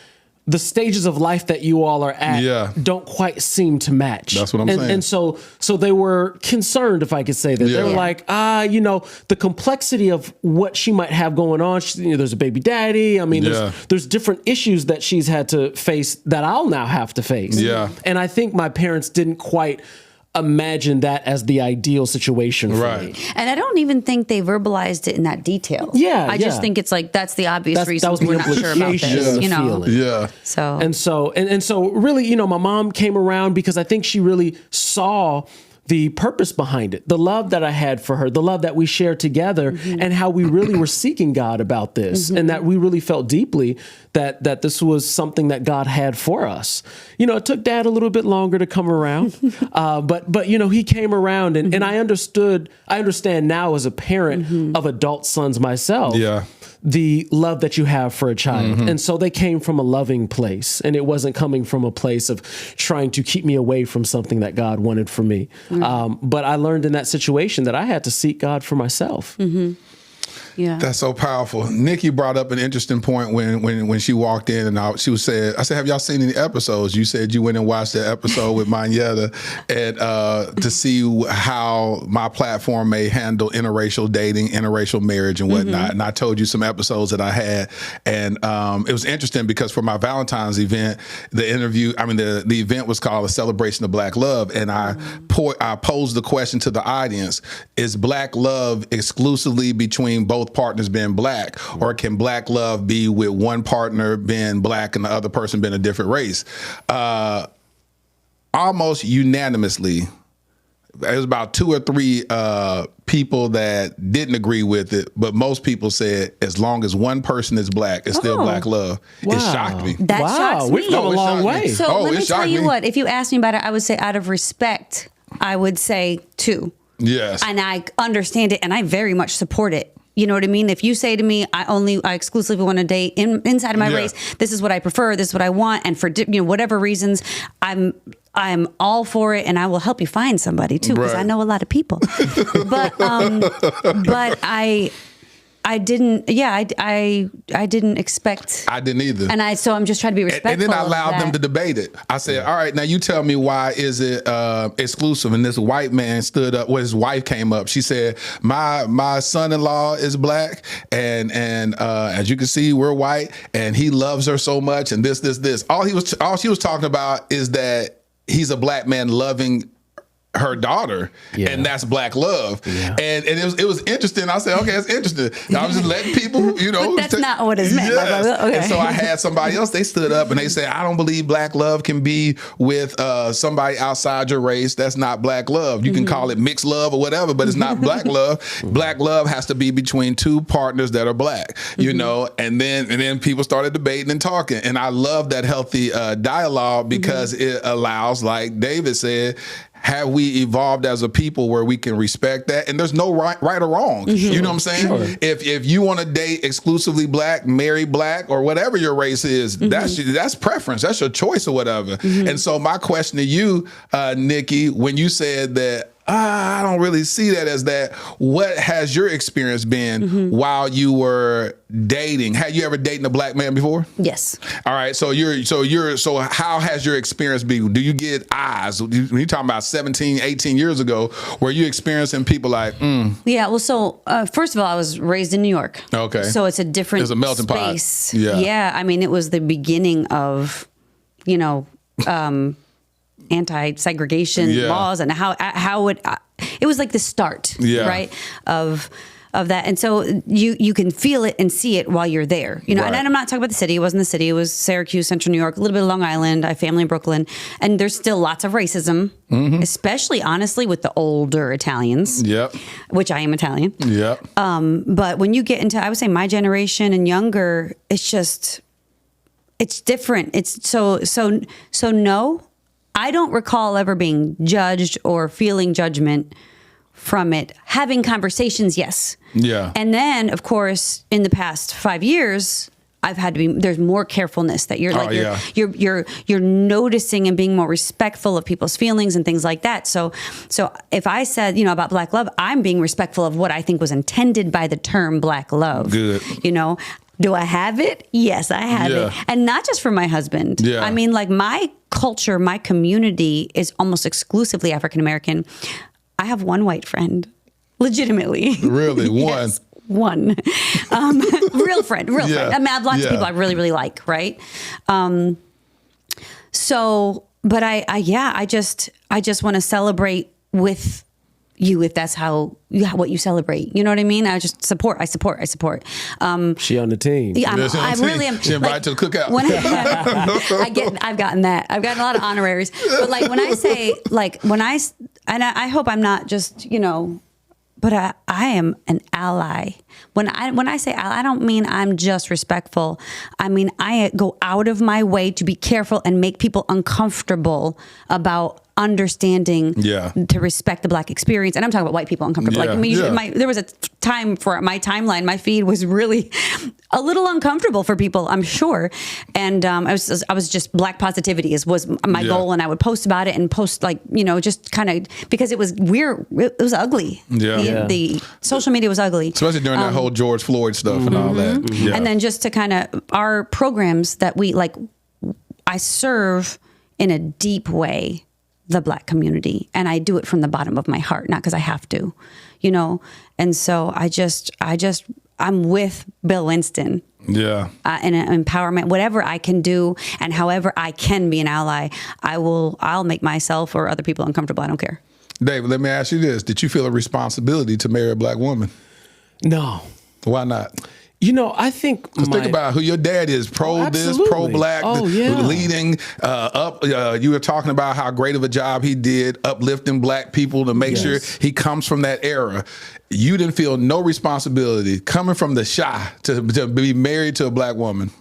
the stages of life that you all are at don't quite seem to match. That's what I'm saying. And so they were concerned, if I could say that. They were like, the complexity of what she might have going on. There's a baby daddy. I mean, there's different issues that she's had to face that I'll now have to face. Yeah. And I think my parents didn't quite imagine that as the ideal situation for me. And I don't even think they verbalized it in that detail. I just think it's like, that's the obvious reason we're not sure about this, Yeah. So really, my mom came around because I think she really saw the purpose behind it, the love that I had for her, the love that we shared together, and how we really were seeking God about this, and that we really felt deeply that this was something that God had for us. It took Dad a little bit longer to come around, but he came around, and I understand now as a parent of adult sons myself, the love that you have for a child. And so they came from a loving place, and it wasn't coming from a place of trying to keep me away from something that God wanted for me. But I learned in that situation that I had to seek God for myself. Yeah. That's so powerful. Niki brought up an interesting point when she walked in, and I said, have y'all seen any episodes? You said you went and watched the episode with Manyetta, and to see how my platform may handle interracial dating, interracial marriage, and whatnot. And I told you some episodes that I had, and it was interesting because for my Valentine's event, the event was called A Celebration of Black Love, and I posed the question to the audience: is Black love exclusively between both partners being Black, or can Black love be with one partner being Black and the other person being a different race? Almost unanimously, there's about 2 or 3 people that didn't agree with it, but most people said as long as one person is Black, it's still Black love. Wow. It shocked me. That shocks me. We've come a long way. So let me tell you what, if you asked me about it, I would say out of respect, I would say 2. Yes. And I understand it, and I very much support it. You know what I mean? If you say to me, I exclusively want to date inside of my race, this is what I prefer, this is what I want, and for whatever reasons, I'm all for it, and I will help you find somebody too, because I know a lot of people. but I didn't. Yeah, I didn't expect. I didn't either. And so I'm just trying to be respectful. And then I allowed them to debate it. I said, all right, now you tell me, why is it exclusive? And this white man stood up. Well, his wife came up. She said, my son-in-law is Black, and as you can see, we're white, and he loves her so much, and this. All she was talking about is that he's a Black man loving her daughter, and that's Black love. And it was interesting. I said, okay, it's interesting. I was just letting people, but that's not what it's meant. Yes. Okay. And so I had somebody else, they stood up and they said, I don't believe Black love can be with somebody outside your race. That's not Black love. You can call it mixed love or whatever, but it's not Black love. Black love has to be between 2 partners that are Black, you know, and then people started debating and talking. And I love that healthy dialogue, because it allows, like David said, have we evolved as a people where we can respect that? And there's no right or wrong. You know what I'm saying? Sure. If you want to date exclusively Black, marry Black, or whatever your race is, that's preference. That's your choice or whatever. And so my question to you, Niki, when you said that, I don't really see that as that, what has your experience been while you were dating? Had you ever dated a Black man before? Yes. All right. So how has your experience been? Do you get eyes when you're talking about 17, 18 years ago? Were you experiencing people like, Yeah. Well, so first of all, I was raised in New York. Okay. So it's a different It's a melting space. pot. Yeah. I mean, it was the beginning of, anti-segregation laws, and how it was like the start, right, of that. And so you can feel it and see it while you're there, And I'm not talking about the city. It wasn't the city. It was Syracuse, Central New York, a little bit of Long Island. I have family in Brooklyn, and there's still lots of racism, especially honestly with the older Italians. Which I am Italian. But when you get into, I would say, my generation and younger, it's different. It's so no. I don't recall ever being judged or feeling judgment from it. Having conversations, yes. And then, of course, in the past 5 years, I've had to be. There's more carefulness that you're you're noticing and being more respectful of people's feelings and things like that. So if I said about Black love, I'm being respectful of what I think was intended by the term Black love. Good. Do I have it? Yes, I have it. And not just for my husband. I mean, like, my culture, my community is almost exclusively African-American. I have one white friend, legitimately. Really? One? Yes, one. Real friend. I mean, I have lots of people I really, really like, right? But I just want to celebrate with you, if that's what you celebrate. You know what I mean? I just support. I support. She on the team. Yeah, I really am. She invited to the cookout. I've gotten that. I've gotten a lot of honoraries. But like when I say, I hope I'm not just, but I am an ally. When I say ally, I don't mean I'm just respectful. I mean, I go out of my way to be careful and make people uncomfortable about understanding Yeah. to respect the Black experience. And I'm talking about white people uncomfortable. Yeah. Like, I mean, Yeah. there was a time for my timeline, my feed was really a little uncomfortable for people, I'm sure. And I was just Black positivity was my goal, and I would post about it and post like, you know, just kind of because it was weird. It was ugly. Yeah. The social media was ugly. Especially during that whole George Floyd stuff and all that. Yeah. And then just to kind of our programs that we like, I serve in a deep way the Black community, and I do it from the bottom of my heart, not because I have to, you know. And so I'm with Bill Winston. Yeah. And empowerment, whatever I can do, and however I can be an ally, I'll make myself or other people uncomfortable. I don't care. David, let me ask you this: did you feel a responsibility to marry a Black woman? No. Why not? You know, I think think about who your dad is, this, pro-Black, leading up. You were talking about how great of a job he did uplifting Black people to make sure he comes from that era. You didn't feel no responsibility coming from the Chi to be married to a Black woman.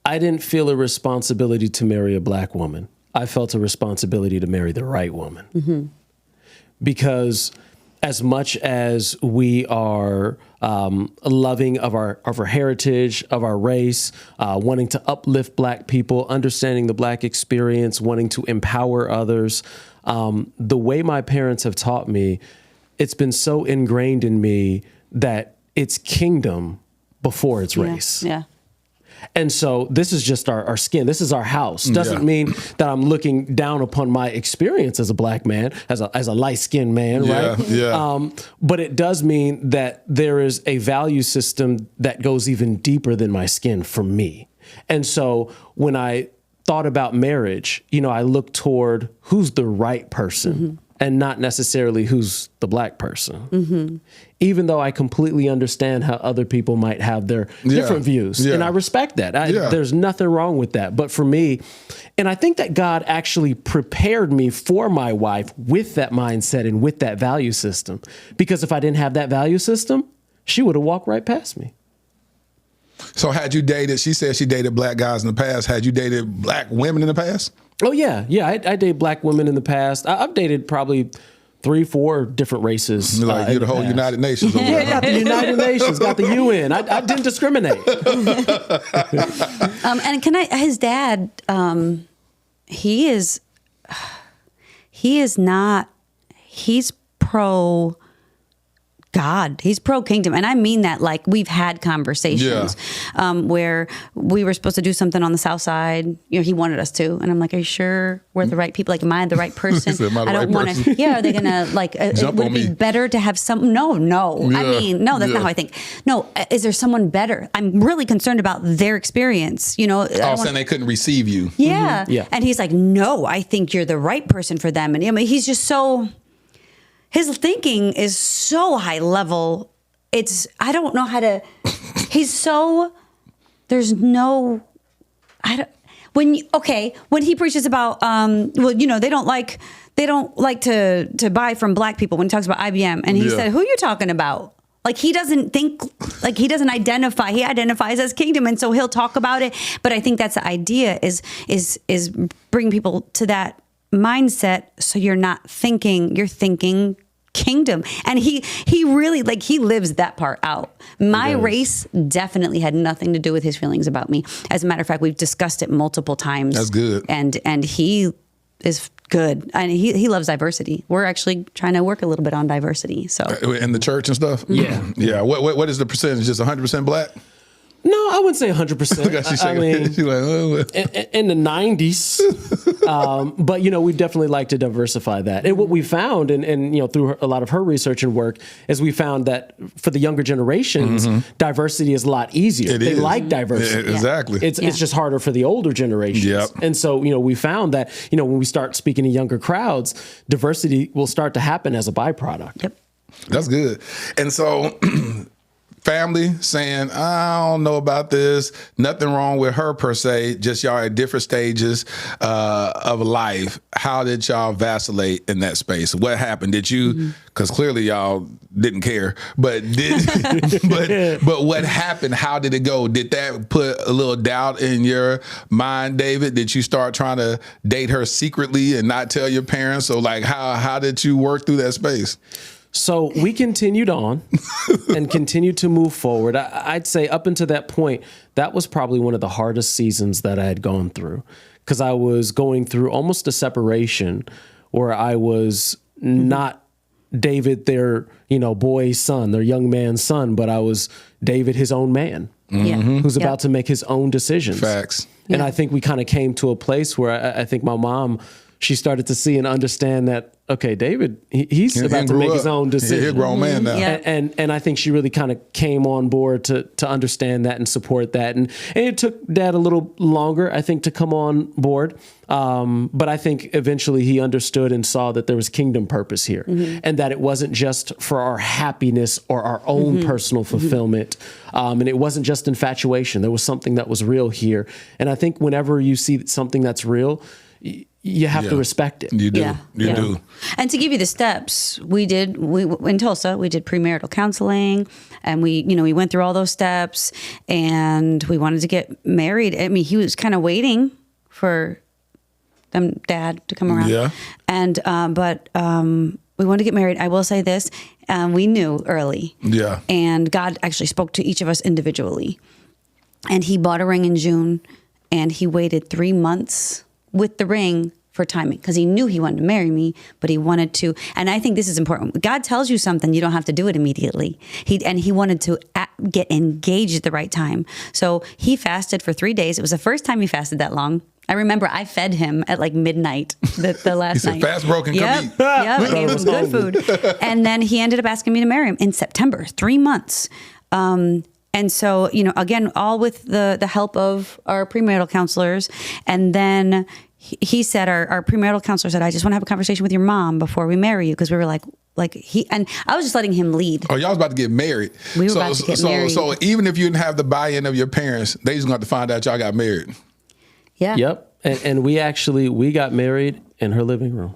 I didn't feel a responsibility to marry a Black woman. I felt a responsibility to marry the right woman. Mm-hmm. Because as much as we are loving of our heritage, of our race, wanting to uplift Black people, understanding the Black experience, wanting to empower others, the way my parents have taught me, it's been so ingrained in me that it's kingdom before it's race. Yeah. And so this is just our skin. This is our house. Doesn't mean that I'm looking down upon my experience as a Black man, as a light-skinned man, right? Yeah. But it does mean that there is a value system that goes even deeper than my skin for me. And so when I thought about marriage, you know, I looked toward who's the right person and not necessarily who's the Black person. Even though I completely understand how other people might have their different views. And I respect that. There's nothing wrong with that. But for me, and I think that God actually prepared me for my wife with that mindset and with that value system. Because if I didn't have that value system, she would have walked right past me. So had you dated, she said she dated Black guys in the past. Had you dated Black women in the past? Oh, yeah. Yeah, I dated Black women in the past. I've dated probably 3-4 different races. Like you're the whole United Nations. Yeah, got the United Nations, got the UN. I didn't discriminate. And his dad, he's pro God. He's pro kingdom. And I mean that, like, we've had conversations where we were supposed to do something on the South Side. You know, he wanted us to. And I'm like, are you sure we're the right people? Like, am I the right person? I don't want to. Yeah, are they going to, like, would it be better to have some? No. Yeah. I mean, no, that's not how I think. No, is there someone better? I'm really concerned about their experience. You know, saying they couldn't receive you. Yeah. Yeah. And he's like, no, I think you're the right person for them. And I mean, he's just so. His thinking is so high level. I don't know how to, when he preaches about, you know, they don't like to buy from Black people when he talks about IBM. And he said, who are you talking about? Like, he doesn't think, like, he doesn't identify, he identifies as kingdom. And so he'll talk about it. But I think that's the idea is bring people to that mindset. So you're not thinking, you're thinking kingdom. And he really, like, he lives that part out. My race definitely had nothing to do with his feelings about me. As a matter of fact, we've discussed it multiple times. That's good. And he is good. And he loves diversity. We're actually trying to work a little bit on diversity. So in the church and stuff? Yeah. Yeah. What is the percentage? Just 100% Black? No, I wouldn't say 100%. I mean, in the 90s. But, you know, we definitely like to diversify that. And what we found, and you know, through a lot of her research and work, is we found that for the younger generations, diversity is a lot easier. They like diversity. Exactly. It's just harder for the older generations. Yep. And so, you know, we found that, you know, when we start speaking to younger crowds, diversity will start to happen as a byproduct. Yep. That's good. And so family saying, I don't know about this. Nothing wrong with her per se. Just y'all at different stages of life. How did y'all vacillate in that space? What happened? Did you? Because clearly y'all didn't care. But but what happened? How did it go? Did that put a little doubt in your mind, David? Did you start trying to date her secretly and not tell your parents? So like, how did you work through that space? So we continued on and continued to move forward. I'd say up until that point, that was probably one of the hardest seasons that I had gone through, because I was going through almost a separation where I was not David, their boy's son, their young man's son, but I was David, his own man, who's about to make his own decisions. Facts. And I think we kind of came to a place where I think my mom, she started to see and understand that, okay, David, he's about to make his own decision. He's a grown man now. Yeah. And I think she really kind of came on board to understand that and support that. And it took Dad a little longer, I think, to come on board. But I think eventually he understood and saw that there was kingdom purpose here, and that it wasn't just for our happiness or our own personal fulfillment. And it wasn't just infatuation. There was something that was real here. And I think whenever you see something that's real, you have to respect it. You do. Yeah. You do. And to give you the steps, we in Tulsa, we did premarital counseling, and we went through all those steps, and we wanted to get married. I mean, he was kind of waiting for Dad to come around. Yeah. And but we wanted to get married. I will say this: we knew early. Yeah. And God actually spoke to each of us individually, and He bought a ring in June, and He waited 3 months with the ring for timing, because He knew He wanted to marry me, but He wanted to, and I think this is important. God tells you something, you don't have to do it immediately. He wanted to get engaged at the right time. So He fasted for 3 days. It was the first time He fasted that long. I remember I fed him at like midnight the last night. He said, fast broken, come eat. Yep, I gave him good food. And then He ended up asking me to marry him in September, 3 months. And so, again, all with the help of our premarital counselors. And then he said, our premarital counselor said, I just want to have a conversation with your mom before we marry you. Because we were and I was just letting him lead. Oh, y'all was about to get married. We were about to get married. So even if you didn't have the buy-in of your parents, they just going to have to find out y'all got married. Yeah. Yep. And we got married in her living room.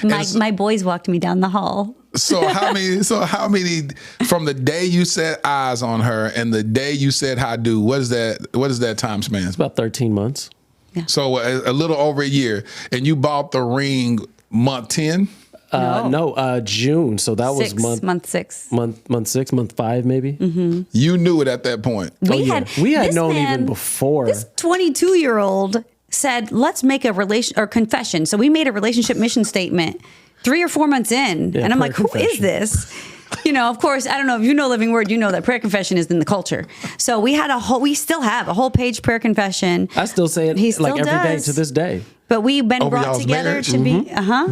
My boys walked me down the hall. So how many from the day you set eyes on her and the day you said I do, what is that time span? It's about 13 months. Yeah. So a little over a year. And you bought the ring month 10? No, June. So that was month 6. Month 6, month 5, maybe. Mm-hmm. You knew it at that point. We had known even before. This 22-year-old said, let's make a confession. So we made a relationship mission statement 3 or 4 months in. Yeah, and I'm like, who confession. is this? Of course, I don't know if you know Living Word, you know that prayer confession is in the culture. So we still have a whole page prayer confession. I still say it every day to this day. But we've been Over brought y'all's together marriage? to be,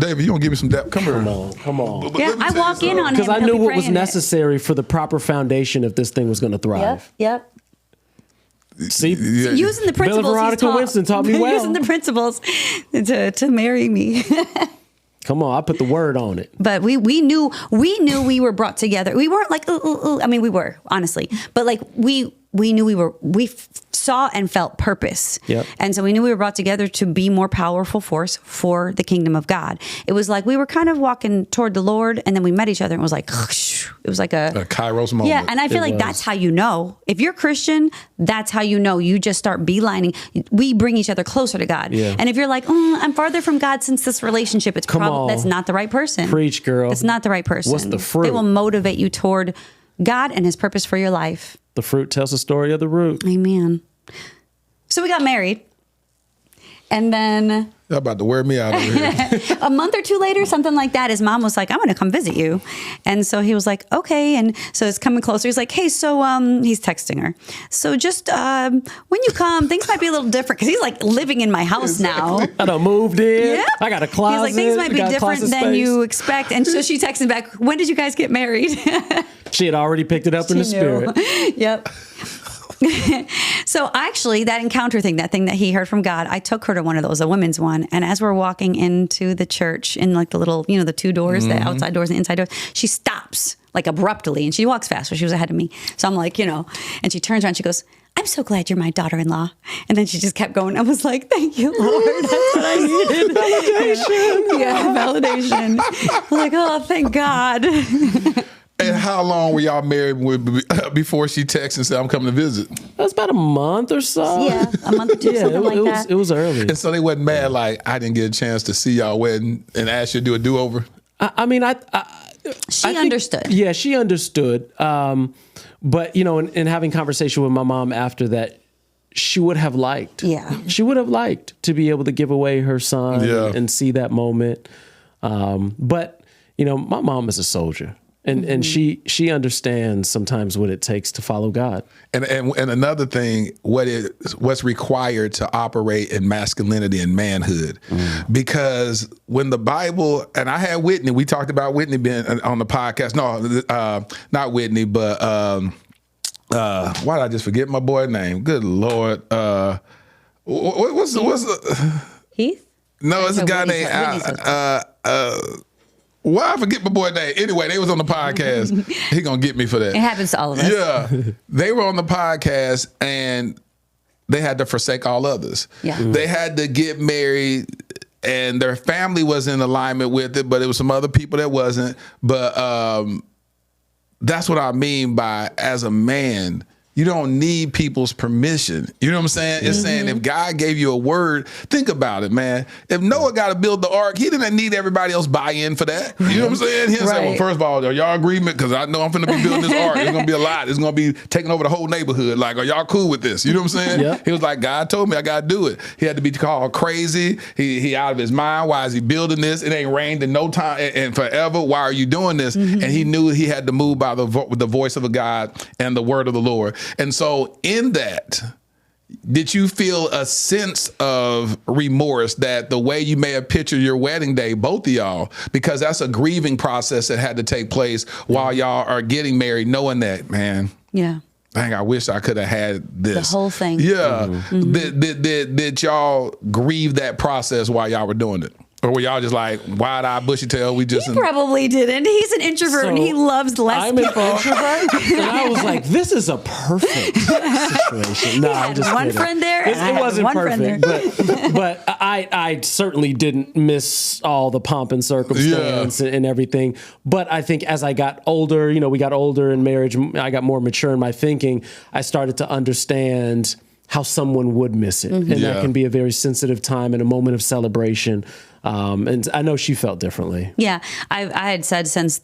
David, you don't give me some depth. Come on. Yeah, I walk in on him. Because I knew what was necessary for the proper foundation if this thing was going to thrive. Yep. See, using the principles. Bill Veronica Winston taught me well. Using the principles to marry me. Come on, I put the word on it. But we knew we were brought together. We weren't like, ooh. I mean, we were, honestly. But like we knew we saw and felt purpose. Yep. And so we knew we were brought together to be more powerful force for the kingdom of God. It was like we were kind of walking toward the Lord, and then we met each other and it was like, it was like a Kairos moment. Yeah, and I feel like that's how you know. If you're Christian, that's how you know. You just start beelining. We bring each other closer to God. Yeah. And if you're like, I'm farther from God since this relationship, it's probably that's not the right person. Preach, girl. It's not the right person. What's the fruit? They will motivate you toward God and His purpose for your life. The fruit tells the story of the root. Amen. So we got married. And then You're about to wear me out over here. a month or two later, something like that, his mom was like, I'm going to come visit you. And so he was like, okay. And so it's coming closer. He's like, hey, so he's texting her. So just when you come, things might be a little different. Because he's like living in my house now. I done moved in. Yeah. I got a closet. He's like, things might be got different closet than space. you expect. And so she texted back, when did you guys get married? She had already picked it up in the spirit. Yep. So actually, that encounter thing, that thing that he heard from God, I took her to one of those, a women's one. And as we're walking into the church in like the little, the two doors, the outside doors and the inside doors, she stops like abruptly and she walks faster. She was ahead of me. So I'm like, and she turns around, she goes, I'm so glad you're my daughter-in-law. And then she just kept going. I was like, thank you, Lord. That's what I needed. Validation. Yeah, validation. I was like, oh, thank God. And how long were y'all married before she texted and said, I'm coming to visit? That was about a month or so. Yeah, a month or two, something like that. It was early. And so they wasn't mad like, I didn't get a chance to see y'all wedding and ask you to do a do-over? She understood. Yeah, she understood. But, in having conversation with my mom after that, she would have liked. Yeah. She would have liked to be able to give away her son and see that moment. But, my mom is a soldier. And she understands sometimes what it takes to follow God. And another thing, what's required to operate in masculinity and manhood. Because when the Bible, and I had Whitney, we talked about Whitney being on the podcast. No, not Whitney, but why did I just forget my boy's name? Good Lord. What's the Heath? No, it's a guy named why I forget my boy's name? Anyway, they was on the podcast. He gonna get me for that. It happens to all of us. Yeah. They were on the podcast and they had to forsake all others. Yeah. They had to get married and their family was in alignment with it, but it was some other people that wasn't. But that's what I mean by, as a man, you don't need people's permission. You know what I'm saying? It's saying if God gave you a word, think about it, man. If Noah got to build the ark, he didn't need everybody else buy-in for that. You know what I'm saying? He said, well, first of all, are y'all agreement? Because I know I'm finna be building this ark. It's going to be a lot. It's going to be taking over the whole neighborhood. Like, are y'all cool with this? You know what I'm saying? Yep. He was like, God told me I got to do it. He had to be called crazy. He out of his mind. Why is he building this? It ain't rained in no time and forever. Why are you doing this? And he knew he had to move by the voice of a God and the word of the Lord. And so in that, did you feel a sense of remorse that the way you may have pictured your wedding day, both of y'all, because that's a grieving process that had to take place while y'all are getting married, knowing that, man. Yeah. Dang, I wish I could have had this. The whole thing. Yeah. Did y'all grieve that process while y'all were doing it? Or were y'all just like, wide-eyed, bushy-tailed, we just... He probably didn't. He's an introvert and he loves less I'm people. an introvert, and I was like, this is a perfect situation. No, I'm just one kidding. friend there. It wasn't perfect, but I certainly didn't miss all the pomp and circumstance and everything. But I think as I got older, we got older in marriage, I got more mature in my thinking, I started to understand how someone would miss it. And that can be a very sensitive time and a moment of celebration. And I know she felt differently. Yeah. I had said since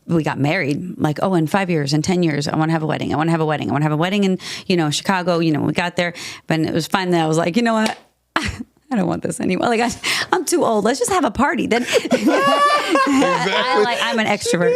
we got married, like, oh, in 5 years, in 10 years, I want to have a wedding. I want to have a wedding. I want to have a wedding in, Chicago, when we got there. But it was fine that I was like, you know what? I don't want this anymore. Like, I'm too old. Let's just have a party. Then I'm an extrovert.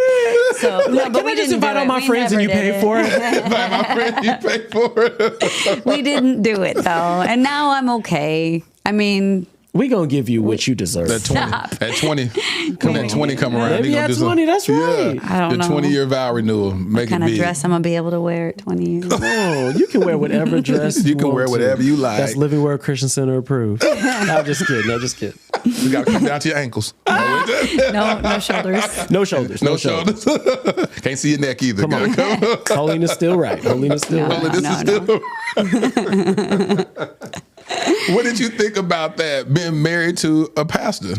So, no, but we just invite all my friends and you pay for it. Invite my friends, you pay for it. We didn't do it though, and now I'm okay. I mean, we gonna give you what you deserve. At 20, that 20 come around. Maybe at 20, that's right. I don't know. The 20-year vow renewal. Make what kind it of big. dress I'm gonna be able to wear at 20 years? Oh, you can wear whatever dress you can wear whatever you like. That's Living Word Christian Center approved. I'm just kidding. You gotta come down to your ankles. No shoulders. No shoulders. No shoulders. Can't see your neck either. Come on. Holiness still right. Holiness still right. What did you think about that, being married to a pastor?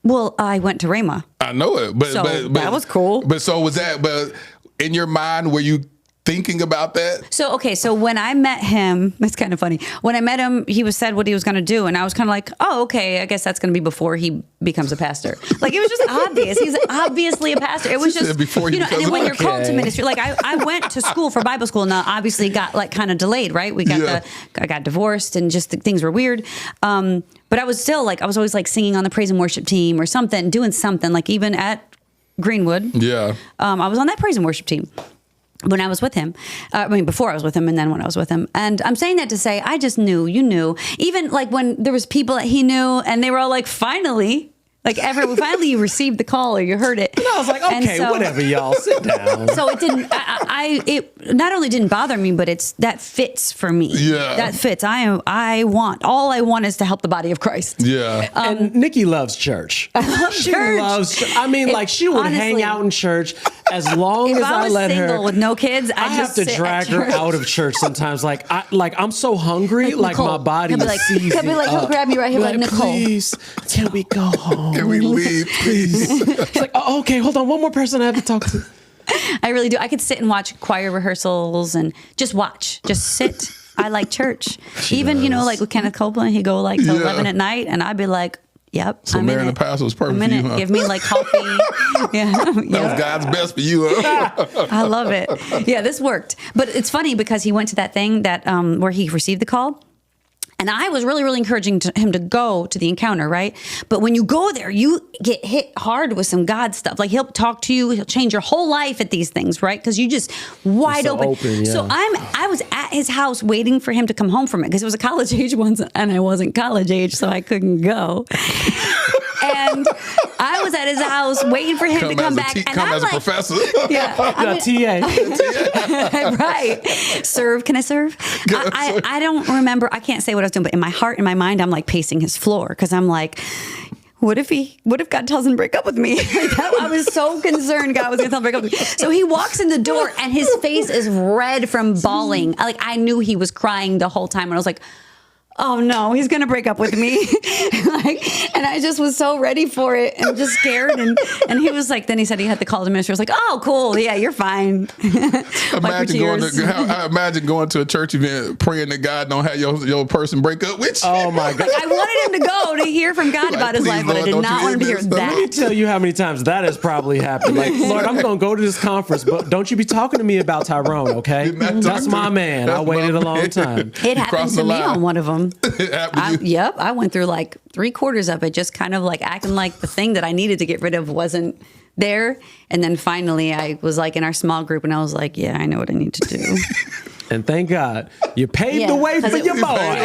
Well, I went to Rhema. I know it, but that was cool. But so was that? But in your mind, were you thinking about that? So when I met him, it's kind of funny. When I met him, he said what he was going to do, and I was kind of like, oh, okay, I guess that's going to be before he becomes a pastor. Like, it was just obvious. He's obviously a pastor. It was just before he and when you're called to ministry, like I went to school for Bible school, and obviously got like kind of delayed, right? I got divorced, and just things were weird. But I was still like, I was always like singing on the praise and worship team or something, doing something, like even at Greenwood. Yeah. I was on that praise and worship team when I was with him. Before I was with him, and then when I was with him. And I'm saying that to say, I just knew, even like when there was people that he knew and they were all like, finally, Like ever, finally you received the call or you heard it. And I was like, okay, whatever, y'all, sit down. So it didn't. It not only didn't bother me, but that fits for me. Yeah, that fits. All I want is to help the body of Christ. Yeah, and Niki loves church. I love she church. Loves. I mean, like she would hang out in church as long as I let her. If I was single with no kids, I have to drag her out of church sometimes. Like I'm so hungry, like my body is seizing up. He'll be like, he'll grab me right here, like Nicole. Please, can we go home? Can we leave, please? She's like, oh, okay, hold on, one more person I have to talk to. I really do. I could sit and watch choir rehearsals and just sit. I like church. Even, like with Kenneth Copeland, he'd go like till 11 at night and I'd be like, yep. So marrying the pastor was perfect for you, huh? Give me like coffee. That was God's best for you, huh? I love it. Yeah, this worked. But it's funny because he went to that thing that where he received the call. And I was really, really encouraging him to go to the encounter, right? But when you go there, you get hit hard with some God stuff. Like he'll talk to you, he'll change your whole life at these things, right? Because you just wide open. Yeah. So I was at his house waiting for him to come home from it because it was a college age once, and I wasn't college age, so I couldn't go. And I was at his house waiting for him to come back. And come I'm as like, a professor. Yeah, TA. Right. Serve. Can I serve? I don't remember. I can't say what I was doing, but in my heart, in my mind, I'm like pacing his floor because I'm like, what if God tells him to break up with me? I was so concerned God was going to tell him to break up with me. So he walks in the door and his face is red from bawling. Like I knew he was crying the whole time. And I was like, oh no, he's going to break up with me. And I just was so ready for it and just scared. And he was like, then he said he had to call the minister. I was like, oh, cool. Yeah, you're fine. I imagine going to a church event praying that God don't have your person break up with you. Oh my God. I wanted him to go to hear from God about his life, but I did not want him to hear that. Let me tell you how many times that has probably happened. Like, Lord, I'm going to go to this conference, but don't you be talking to me about Tyrone, okay? That's my man. I waited a long time. It happened to me on one of them. Yep, I went through like 3/4 of it, just kind of like acting like the thing that I needed to get rid of wasn't there. And then finally I was like in our small group and I was like, yeah, I know what I need to do. And thank God you paved the way for your boy.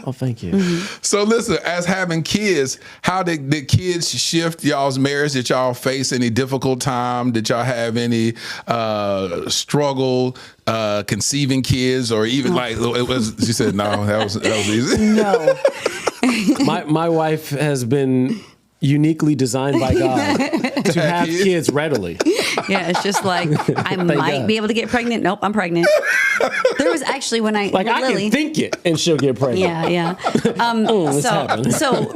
Oh, thank you. Mm-hmm. So listen, as having kids, how did kids shift y'all's marriage? Did y'all face any difficult time? Did y'all have any struggle conceiving kids, or even like it was? She said no, that was easy. No. My wife has been uniquely designed by God to have kids readily. Yeah, it's just like I might be able to get pregnant. Nope, I'm pregnant. There was actually when I Lily, can think it and she'll get pregnant. Yeah. So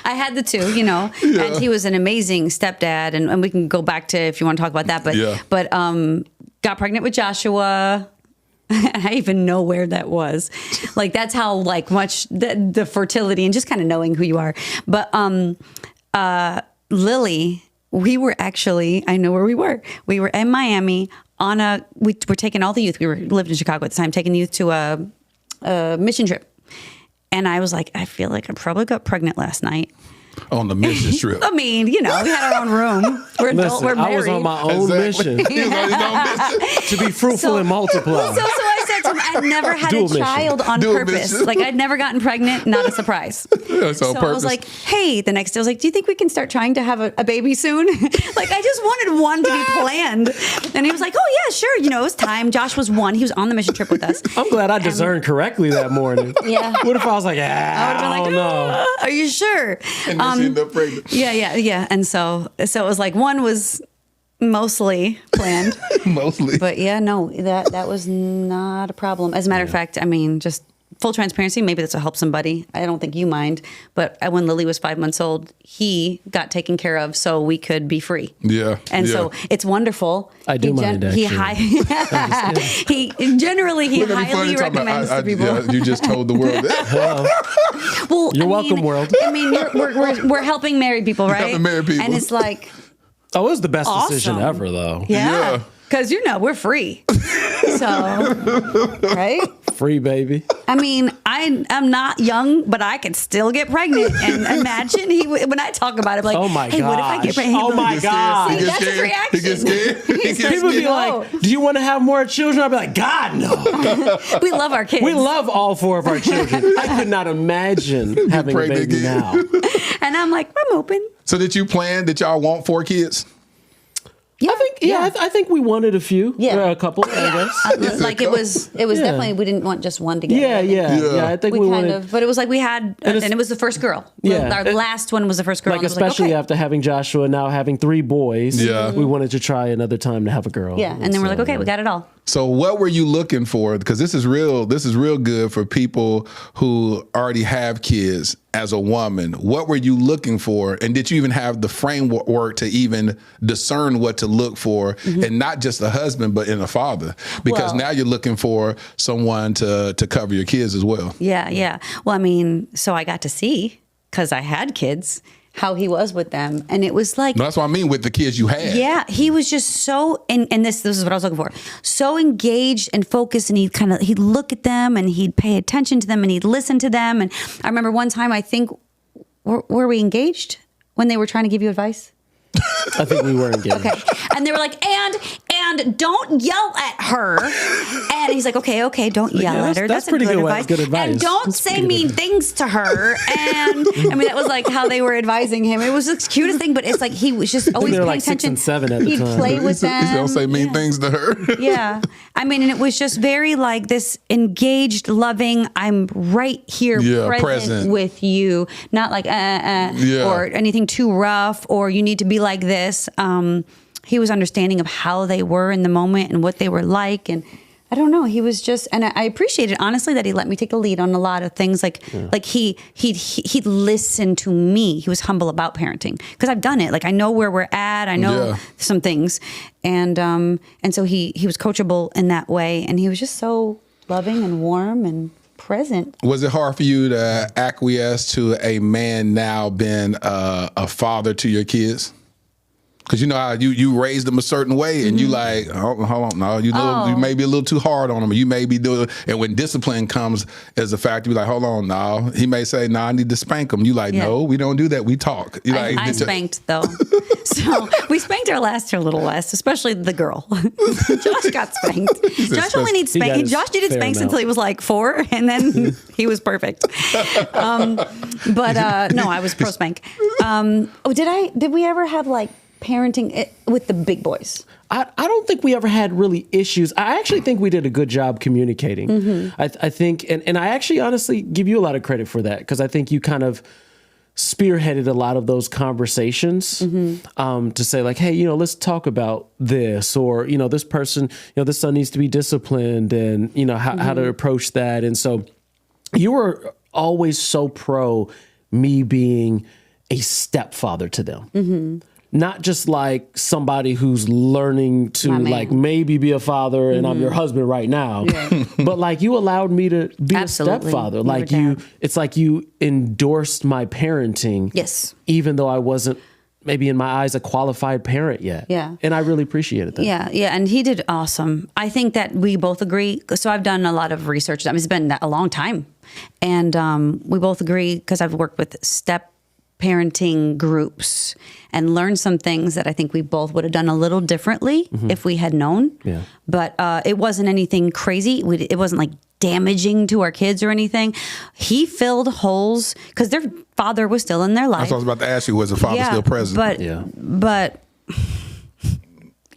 I had the two, and he was an amazing stepdad, and we can go back to if you want to talk about that. But got pregnant with Joshua. I even know where that was. Like that's how like much the fertility and just kind of knowing who you are. But Lily, we were actually, I know where we were. We were in Miami on we were taking all the youth. We lived in Chicago at the time, taking the youth to a mission trip. And I was like, I feel like I probably got pregnant last night. On the mission trip. I mean, we had our own room. We're adult, we're married. I was on my own mission. He was on his own mission. To be fruitful and multiply. So I said to him, I'd never had a child on purpose. Like I'd never gotten pregnant, not a surprise. That's on purpose. I was like, hey, the next day I was like, do you think we can start trying to have a baby soon? Like I just wanted one to be planned. And he was like, oh yeah, sure. It was time. Josh was 1. He was on the mission trip with us. I'm glad I discerned correctly that morning. Yeah. What if I was like, I don't know. Are you sure? And then she ended up pregnant. Yeah. And so it was like 1 was mostly planned. Mostly. But yeah, no, that was not a problem. As a matter of fact, I mean, just full transparency, maybe this will help somebody. I don't think you mind. But when Lily was 5 months old, he got taken care of so we could be free. Yeah. And so it's wonderful. I do mind, actually. He highly recommends to people. Yeah, you just told the world that. Well, You're welcome, world. I mean, we're helping married people, right? Helping married people. And it's like, it was the best decision awesome. ever, though. Yeah. Because, we're free. So, right? free, baby. I mean, I'm not young, but I could still get pregnant. And imagine when I talk about it, like, oh my hey, what if I get pregnant? Oh my God. See, that's his reaction. He gets scared. People be like, do you want to have more children? I'll be like, God, no. We love our kids. We love all 4 of our children. I could not imagine having a baby now. And I'm like, I'm open. So did you plan that y'all want 4 kids? Yeah, I think we wanted a few. Yeah. A couple, I guess. Like it was definitely, we didn't want just one together. Yeah. I think we wanted. But it was like we had, and it was the first girl. Yeah. Our last one was the first girl. Like, especially after having Joshua, now having 3 boys. Yeah. We wanted to try another time to have a girl. Yeah. And then we're like, okay, we got it all. So what were you looking for? Because this is real good for people who already have kids as a woman. What were you looking for? And did you even have the framework to even discern what to look for, and not just a husband, but in a father? Because now you're looking for someone to cover your kids as well. Yeah. Well, I mean, so I got to see, because I had kids, how he was with them. And it was like... No, that's what I mean with the kids you had. Yeah, he was just so... And this is what I was looking for. So engaged and focused, and he'd look at them, and he'd pay attention to them, and he'd listen to them. And I remember one time, I think... Were we engaged when they were trying to give you advice? I think we were engaged. Okay. And they were like, and don't yell at her. And he's like, okay, don't yell at her. That's pretty good advice. And don't say mean things to her. And I mean, that was like how they were advising him. It was the cutest thing, but it's like he was just always paying like attention. 6 and 7 at the He'd time. play with them. He don't say mean things to her. Yeah. I mean, and it was just very like this engaged, loving, I'm right here present with you. Not like, or anything too rough, or you need to be like this. He was understanding of how they were in the moment and what they were like. And I don't know, he was just, and I appreciated honestly that he let me take the lead on a lot of things. Like he'd listen to me. He was humble about parenting, because I've done it. Like, I know where we're at. I know some things. And so he was coachable in that way. And he was just so loving and warm and present. Was it hard for you to acquiesce to a man now being a father to your kids? Because you know how you raised them a certain way, and you like, hold on, no, you may be a little too hard on them. You may be doing, and when discipline comes as a factor, you're like, hold on, no. He may say, no, I need to spank him. You like, no, we don't do that. We talk. I spanked though. So we spanked our little last, especially the girl. Josh got spanked. Josh only needs spanking. Josh needed spanks until he was like 4, and then he was perfect. But no, I was pro spank. Did we ever have like parenting with the big boys? I don't think we ever had really issues. I actually think we did a good job communicating. I think, and I actually honestly give you a lot of credit for that, because I think you kind of spearheaded a lot of those conversations to say like, hey, let's talk about this, or, this person, this son needs to be disciplined, and, how to approach that. And so you were always so pro me being a stepfather to them. Not just like somebody who's learning to like maybe be a father and I'm your husband right now, but like you allowed me to be a stepfather. Like it's like you endorsed my parenting. Yes. Even though I wasn't maybe in my eyes a qualified parent yet. Yeah. And I really appreciated that. Yeah. Yeah. And he did awesome. I think that we both agree. So I've done a lot of research. I mean, it's been a long time. And we both agree, because I've worked with step parenting groups and learned some things that I think we both would have done a little differently if we had known. Yeah. But it wasn't anything crazy. It wasn't like damaging to our kids or anything. He filled holes because their father was still in their life. That's what I was about to ask you. Was the father still present? But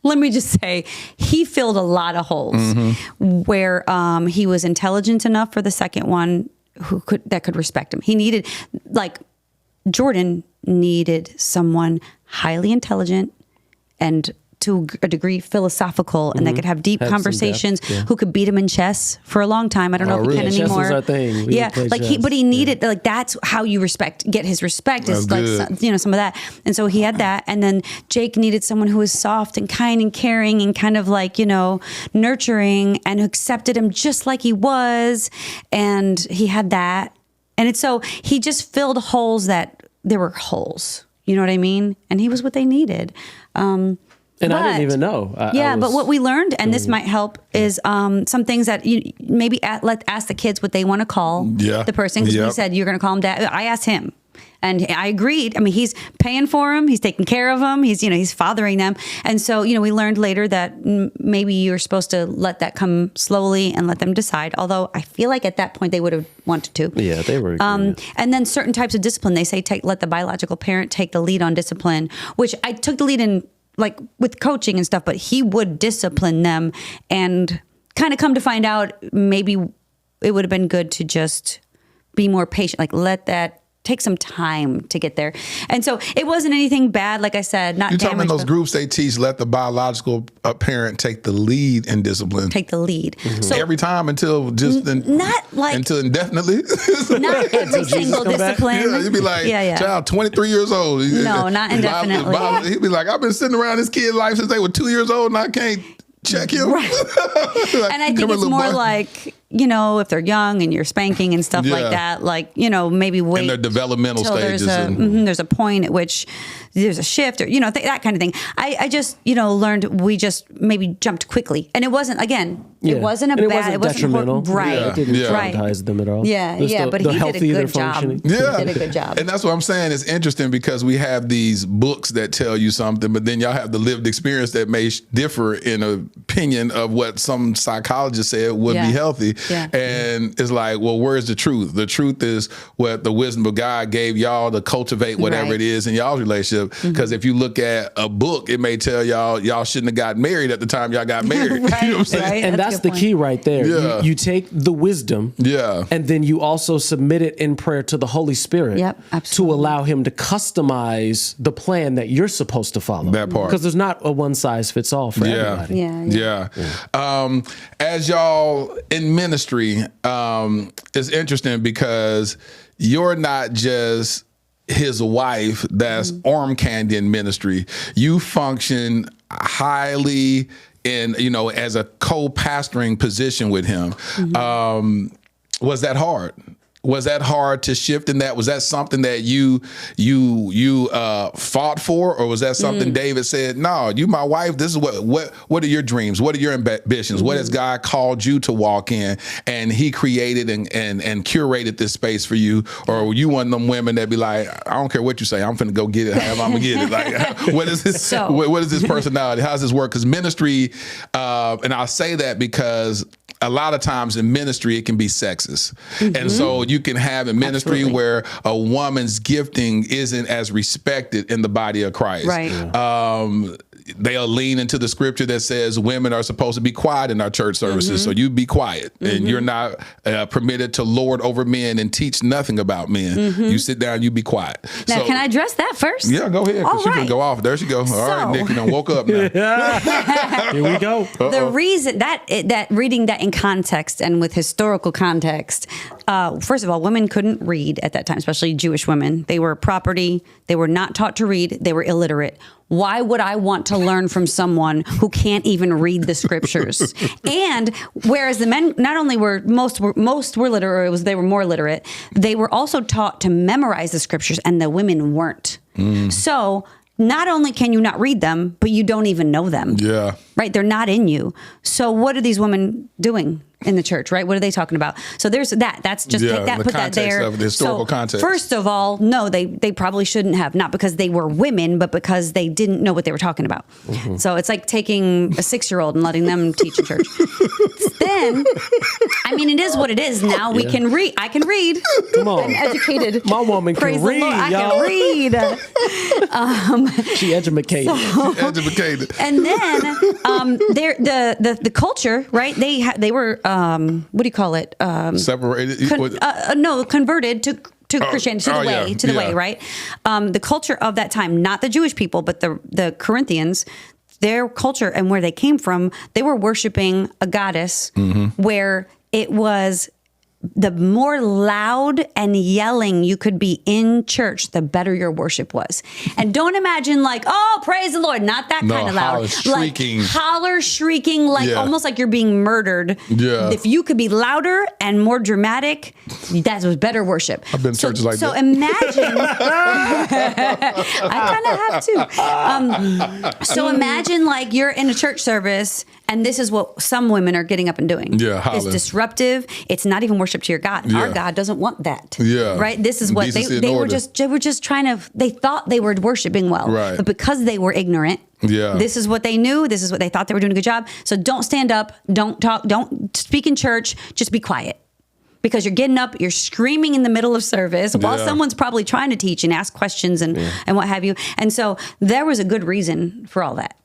let me just say, he filled a lot of holes where he was intelligent enough for the second one that could respect him. He needed, like, Jordan needed someone highly intelligent and to a degree philosophical, and that could have deep conversations, who could beat him in chess for a long time. I don't know if he can anymore. Chess was our thing. But he needed, like, that's how you get his respect, is like, some of that. And so he had that. And then Jake needed someone who was soft and kind and caring and kind of like, nurturing, and who accepted him just like he was. And he had that. And so he just filled holes that there were holes. You know what I mean? And he was what they needed. And I didn't even know. But what we learned, and this might help, is some things that you maybe ask the kids what they want to call the person. Because we said, you're going to call him dad. I asked him. And I agreed. I mean, he's paying for them. He's taking care of them. He's fathering them. And so, we learned later that maybe you're supposed to let that come slowly and let them decide. Although I feel like at that point they would have wanted to. Yeah, they were. And then certain types of discipline, they say, let the biological parent take the lead on discipline, which I took the lead in, like with coaching and stuff, but he would discipline them, and kind of come to find out maybe it would have been good to just be more patient, like let that take some time to get there. And so it wasn't anything bad, like I said. Not You're talking about damage, those groups they teach, let the biological parent take the lead in discipline. Take the lead. So every time until until indefinitely. Not every single discipline. Yeah, you'd be like, child, 23 years old. No, not indefinitely. He'd be like, I've been sitting around this kid's life since they were 2 years old, and I can't check him. Right. Like, and I think it's more like, if they're young and you're spanking and stuff like that, like, maybe wait. In their developmental stages. There's a point at which there's a shift or, that kind of thing. I just, learned we just maybe jumped quickly. And it wasn't, again, it wasn't it wasn't detrimental. Right. It didn't traumatize them at all. But he did a good job. Yeah. He did a good job. And that's what I'm saying. It's interesting because we have these books that tell you something, but then y'all have the lived experience that may differ in opinion of what some psychologist said would be healthy. Yeah. And it's like, well, where's the truth? The truth is what the wisdom of God gave y'all to cultivate whatever it is in y'all's relationship. Because if you look at a book, it may tell y'all shouldn't have got married at the time y'all got married. Right, you know what I'm saying? Right? And that's the key right there. Yeah. You take the wisdom, and then you also submit it in prayer to the Holy Spirit to allow him to customize the plan that you're supposed to follow. That part. Because there's not a one size fits all for everybody. Yeah. As y'all in ministry, it's interesting because you're not just his wife that's arm candy in ministry. You function highly in, as a co-pastoring position with him. Was that hard? Was that hard to shift in that? Was that something that you fought for, or was that something David said, no, you my wife, this is what are your dreams? What are your ambitions? What has God called you to walk in? And he created and curated this space for you. Or were you one of them women that be like, I don't care what you say, I'm finna go get it however I'm gonna get it. Like, what is this? What is this personality? How does this work? Because ministry, and I'll say that because a lot of times in ministry, it can be sexist. And so you can have a ministry where a woman's gifting isn't as respected in the body of Christ. Right. They'll lean into the scripture that says women are supposed to be quiet in our church services. So you be quiet and you're not permitted to lord over men and teach nothing about men. You sit down, you be quiet. Now, can I address that first? Yeah, go ahead. Because she can go off. There she go. All right, Niki done woke up now. Here we go. The reason that reading that in context and with historical context, first of all, women couldn't read at that time, especially Jewish women. They were property. They were not taught to read. They were illiterate. Why would I want to learn from someone who can't even read the scriptures? And whereas the men not only were most were literate, they were more literate. They were also taught to memorize the scriptures, and the women weren't. So not only can you not read them, but you don't even know them. Yeah. Right? They're not in you. So what are these women doing in the church, right? What are they talking about? So there's that. That's just take that, put that there. Of the historical context. First of all, no, they probably shouldn't have. Not because they were women, but because they didn't know what they were talking about. So it's like taking a 6-year-old and letting them teach in church. Then, I mean, it is what it is. Now we can read. I can read. Come on. I'm educated. My woman can read, I y'all. can read. She educated. She educated. And then the culture, right? They were what do you call it? Separated. Converted to Christianity, to the way, right? The culture of that time, not the Jewish people, but the Corinthians, their culture and where they came from, they were worshiping a goddess where it was the more loud and yelling you could be in church, the better your worship was. And don't imagine like, oh, praise the Lord, not that kind of loud. Shrieking. Like holler, shrieking, like almost like you're being murdered. Yeah. If you could be louder and more dramatic, that was better worship. I've been to churches like that. So imagine, I kind of have too. So imagine like you're in a church service and this is what some women are getting up and doing. Yeah, holler. It's disruptive. It's not even worship to your God. Our God doesn't want that. Yeah. Right? This is what they were just trying to, they thought they were worshiping well. Right. But because they were ignorant, this is what they knew. This is what they thought they were doing a good job. So don't stand up. Don't talk. Don't speak in church. Just be quiet. Because you're getting up, you're screaming in the middle of service while someone's probably trying to teach and ask questions and what have you. And so there was a good reason for all that.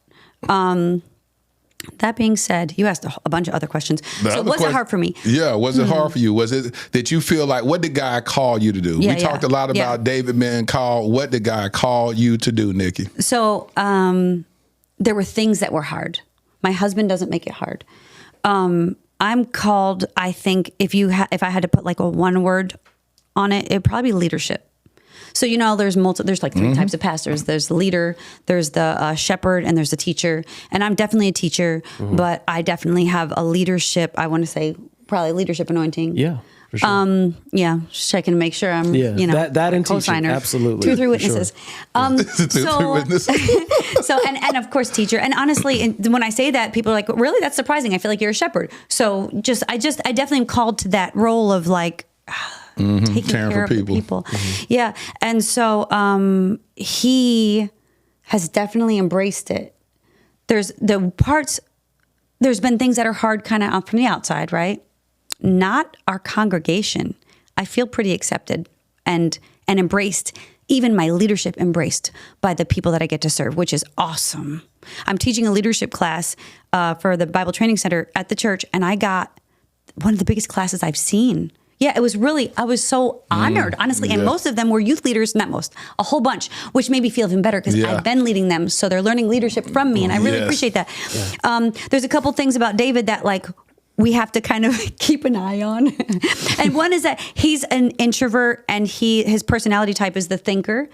That being said, you asked a bunch of other questions. So was it hard for me? Yeah, was it hard for you? Was it that you feel like, what did God call you to do? We talked a lot about David being called. What did God call you to do, Niki? So there were things that were hard. My husband doesn't make it hard. I'm called, I think, if I had to put like a one word on it, it'd probably be leadership. So, you know, there's like three types of pastors. There's the leader, there's the shepherd, and there's the teacher. And I'm definitely a teacher, but I definitely have a leadership, I want to say probably leadership anointing. Yeah. For sure. Just checking to make sure I'm, you know, that and co-signer. Absolutely. 2 or 3 witnesses. Sure. 2 or 3 witnesses. So, and of course, teacher. And honestly, when I say that, people are like, really? That's surprising. I feel like you're a shepherd. So I definitely am called to that role of like, taking care of the people. Yeah. And so he has definitely embraced it. There's been things that are hard kind of from the outside, right? Not our congregation. I feel pretty accepted and embraced, even my leadership embraced by the people that I get to serve, which is awesome. I'm teaching a leadership class for the Bible Training Center at the church, and I got one of the biggest classes I've seen. Yeah, it was really, I was so honored, honestly. And most of them were youth leaders, not most, a whole bunch, which made me feel even better because I've been leading them. So they're learning leadership from me. And I really appreciate that. Yeah. There's a couple things about David that like we have to kind of keep an eye on. And one is that he's an introvert and his personality type is the thinker.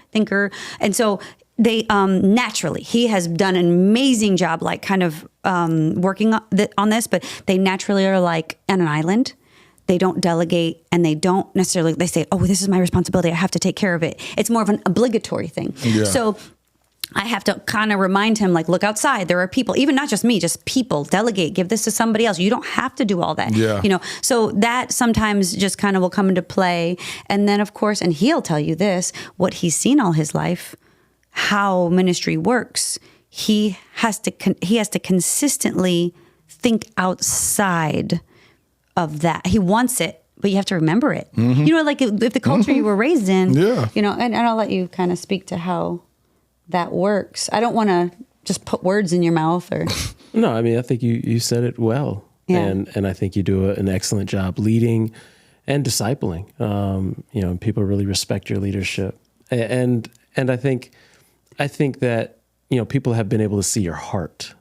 And so they naturally, he has done an amazing job, like kind of working on this, but they naturally are like on an island. They don't delegate and they don't necessarily, they say, oh, this is my responsibility. I have to take care of it. It's more of an obligatory thing. Yeah. So I have to kind of remind him, like, look outside. There are people, even not just me, just people, delegate, give this to somebody else. You don't have to do all that. Yeah. You know, so that sometimes just kind of will come into play. And then, of course, and he'll tell you this, what he's seen all his life, how ministry works. He has to consistently think outside of that. He wants it, but you have to remember it. You know, like if the culture you were raised in, you know, and I'll let you kind of speak to how that works. I don't want to just put words in your mouth or. No, I mean, I think you said it well. Yeah. And I think you do an excellent job leading and discipling. You know, people really respect your leadership. And I think that, you know, people have been able to see your heart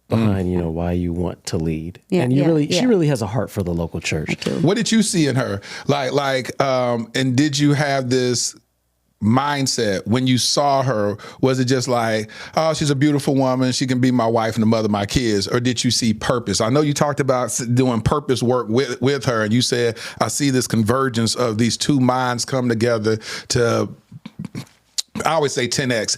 behind, you know, why you want to lead. Yeah, and she really has a heart for the local church. What did you see in her? And did you have this mindset when you saw her? Was it just like, oh, she's a beautiful woman, she can be my wife and the mother of my kids? Or did you see purpose? I know you talked about doing purpose work with her, and you said, I see this convergence of these two minds come together to, I always say 10x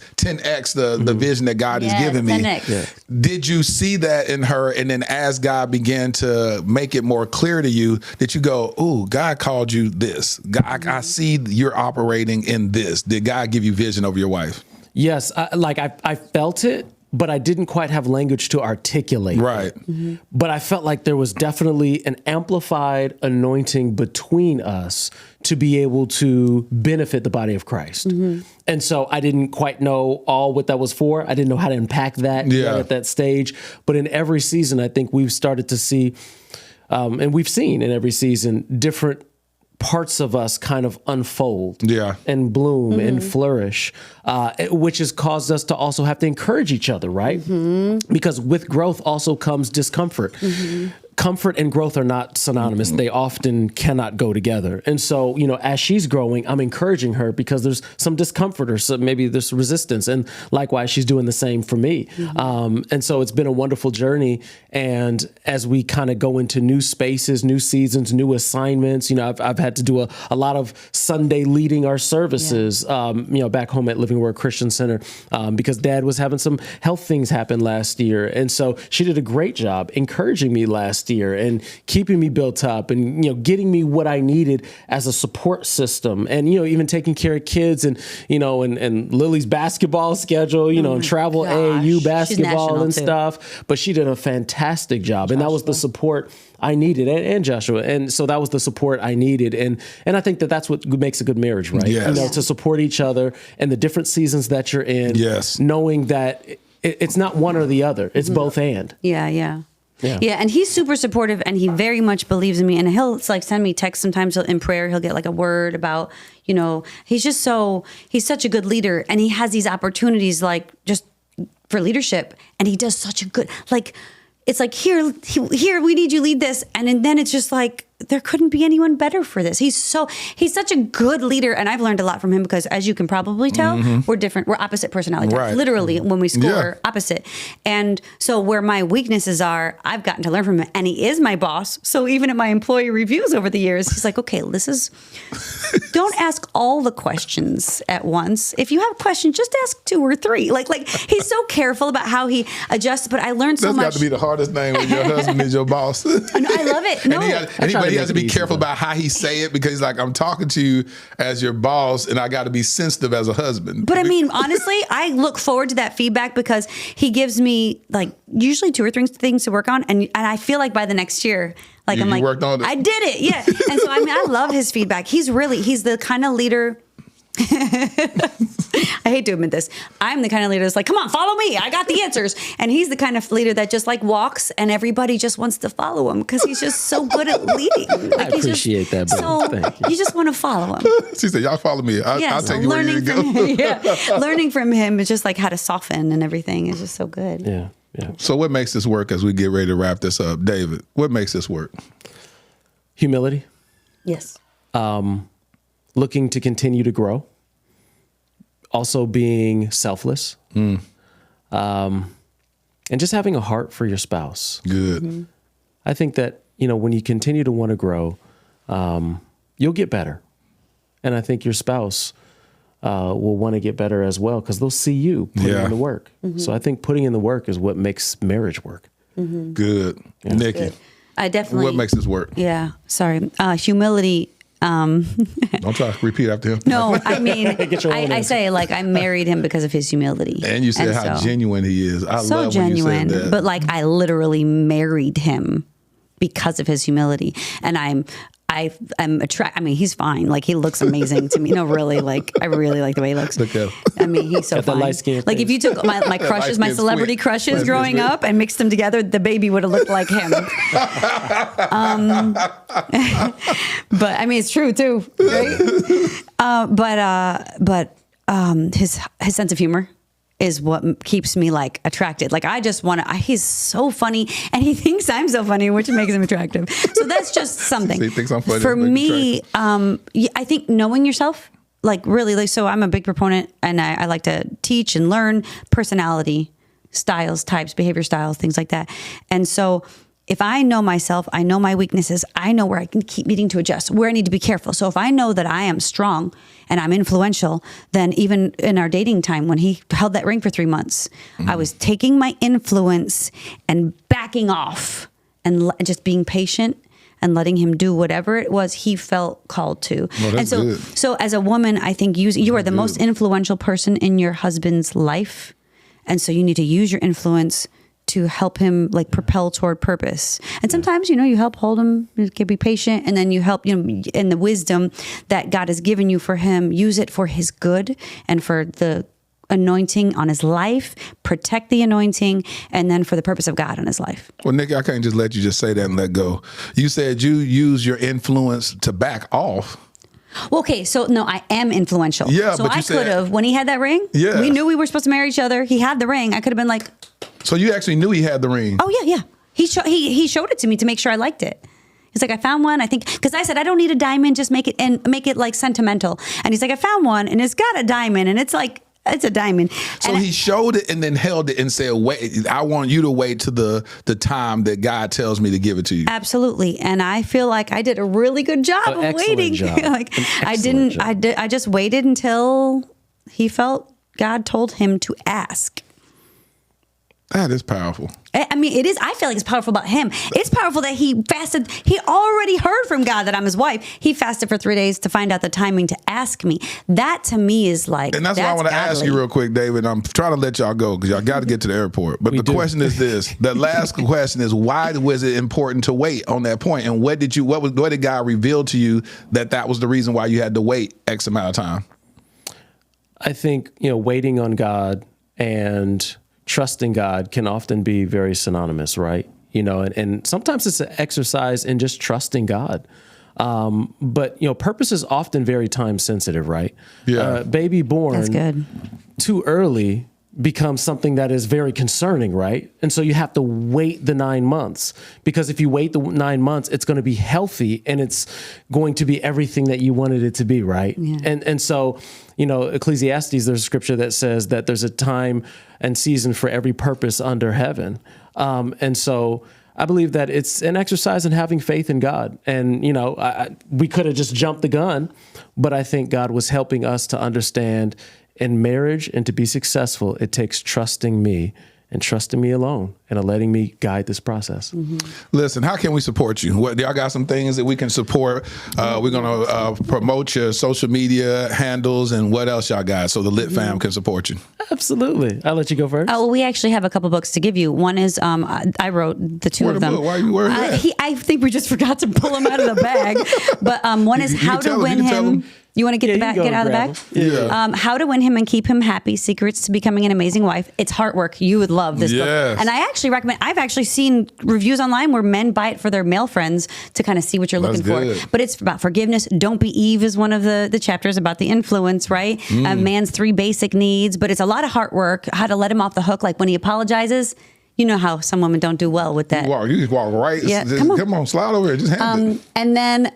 the vision that God has given me. Yeah. Did you see that in her? And then as God began to make it more clear to you, that you go, oh, God called you this. God, I see you're operating in this. Did God give you vision over your wife? Yes. I felt it, but I didn't quite have language to articulate. Right. Mm-hmm. But I felt like there was definitely an amplified anointing between us to be able to benefit the body of Christ. Mm-hmm. And so I didn't quite know all what that was for. I didn't know how to unpack that at that stage. But in every season, I think we've started to see, and we've seen in every season, different parts of us kind of unfold and bloom and flourish, which has caused us to also have to encourage each other, right? Mm-hmm. Because with growth also comes discomfort. Mm-hmm. comfort and growth are not synonymous. They often cannot go together. And so, as she's growing, I'm encouraging her because there's some discomfort or some, maybe there's resistance. And likewise, she's doing the same for me. And so it's been a wonderful journey. And as we kind of go into new spaces, new seasons, new assignments, I've had to do a lot of Sunday leading our services, back home at Living Word Christian Center, because Dad was having some health things happen last year. And so she did a great job encouraging me last year and keeping me built up and, getting me what I needed as a support system and, even taking care of kids and, and Lily's basketball schedule, and travel AAU basketball and stuff. But she did a fantastic job. And that was the support I needed and Joshua. And so that was the support I needed. And I think that's what makes a good marriage, right? Yes. To support each other and the different seasons that you're in, knowing that it's not one or the other. It's both and. Yeah, and he's super supportive, and he very much believes in me. And he'll send me texts sometimes in prayer. He'll get a word about, he's such a good leader, and he has these opportunities just for leadership, and he does such a good it's here we need you lead this, and then it's just there couldn't be anyone better for this. He's such a good leader, and I've learned a lot from him because, as you can probably tell, we're different. We're opposite personality types. Right. Literally, when we score, opposite. And so where my weaknesses are, I've gotten to learn from him, and he is my boss. So even in my employee reviews over the years, he's like, okay, don't ask all the questions at once. If you have questions, just ask 2 or 3. He's so careful about how he adjusts, but I learned so much. That's got to be the hardest thing when your husband is your boss. I love it. No. But he has to be careful about how he say it because he's I'm talking to you as your boss, and I got to be sensitive as a husband. But I mean, honestly, I look forward to that feedback because he gives me usually 2 or 3 things to work on, and I feel by the next year, I'm worked on it. I did it, yeah. And so I love his feedback. He's the kind of leader. I hate to admit this. I'm the kind of leader that's come on, follow me. I got the answers. And he's the kind of leader that just walks and everybody just wants to follow him because he's just so good at leading. I appreciate that. So thank you. You just want to follow him. She said, y'all follow me. I'll take you where you go. Learning from him is just how to soften and everything is just so good. Yeah. So what makes this work as we get ready to wrap this up? David, what makes this work? Humility. Yes. Looking to continue to grow. Also being selfless. And just having a heart for your spouse. Good. I think that, when you continue to want to grow, you'll get better. And I think your spouse will want to get better as well because they'll see you putting in the work. So I think putting in the work is what makes marriage work. Good. Yeah. Niki. Good. I definitely. What makes this work? Yeah. Sorry. Humility. Don't try to repeat after him. No, I mean, I say I married him because of his humility. And you said how genuine he is. I love genuine, when you said that. But I literally married him because of his humility. And I'm attracted. I mean, he's fine. He looks amazing to me. No, really. I really like the way he looks. Look at him. I mean, he's so fine. If you took my crushes, my celebrity crushes growing up and mixed them together, the baby would have looked like him. But I mean, it's true too, right? But his sense of humor is what keeps me attracted. I just want to, he's so funny and he thinks I'm so funny, which makes him attractive. So that's just something. He thinks I'm funny. For me, I think knowing yourself, really, so I'm a big proponent and I like to teach and learn personality styles, types, behavior styles, things like that. And so if I know myself, I know my weaknesses, I know where I can keep needing to adjust, where I need to be careful. So if I know that I am strong and I'm influential, then even in our dating time, when he held that ring for 3 months, I was taking my influence and backing off and just being patient and letting him do whatever it was he felt called to. Well, and so as a woman, I think you are the most influential person in your husband's life. And so you need to use your influence to help him propel toward purpose. And sometimes, you help hold him, you can be patient, and then you help, in the wisdom that God has given you for him, use it for his good and for the anointing on his life, protect the anointing, and then for the purpose of God on his life. Well, Niki, I can't just let you just say that and let go. You said you use your influence to back off. Well, okay, so no, I am influential. Yeah, so but I could have, when he had that ring, we knew we were supposed to marry each other. He had the ring. I could have been like... So you actually knew he had the ring? Oh, yeah. He showed it to me to make sure I liked it. He's like, I found one, I think, because I said, I don't need a diamond, just make it like sentimental. And he's like, I found one and it's got a diamond and it's like, it's a diamond. So and he showed it and then held it and said, wait, I want you to wait to the time that God tells me to give it to you. Absolutely. And I feel like I did a really good job of waiting. Like I just waited until he felt God told him to ask. That is powerful. I mean, it is. I feel like it's powerful about him. It's powerful that he fasted. He already heard from God that I'm his wife. He fasted for 3 days to find out the timing to ask me. That to me is like, and that's what I want to ask you real quick, David. I'm trying to let y'all go because y'all got to get to the airport. But the question is this: the last question is, why was it important to wait on that point? And what did God reveal to you that was the reason why you had to wait X amount of time? I think waiting on God and trusting God can often be very synonymous, right? And sometimes it's an exercise in just trusting God. But purpose is often very time sensitive, right? Yeah. Baby born too early becomes something that is very concerning, right? And so you have to wait the 9 months, because if you wait the 9 months, it's going to be healthy and it's going to be everything that you wanted it to be, right? Yeah. And so, Ecclesiastes, there's a scripture that says that there's a time and season for every purpose under heaven. And so I believe that it's an exercise in having faith in God. And, we could have just jumped the gun, but I think God was helping us to understand in marriage and to be successful, it takes trusting me and trusting me alone and letting me guide this process. Mm-hmm. Listen, how can we support you? Y'all got some things that we can support? We're going to promote your social media handles and what else y'all got so the Lit fam can support you. Absolutely. I'll let you go first. Oh, well, we actually have a couple books to give you. One is, I wrote the two of them. Why are you worried? I think we just forgot to pull them out of the bag. But one is How to Win Him. You want to get out of the bag? Yeah. How to Win Him and Keep Him Happy, Secrets to Becoming an Amazing Wife. It's heart work. You would love this book. And I actually recommend, I've actually seen reviews online where men buy it for their male friends to kind of see what you're looking for. But it's about forgiveness. Don't Be Eve is one of the chapters about the influence, right? Man's 3 basic needs. But it's a lot of heart work, how to let him off the hook. Like when he apologizes, you know how some women don't do well with that. You just walk right. Yeah, come on, slide over here. Just hand it. And then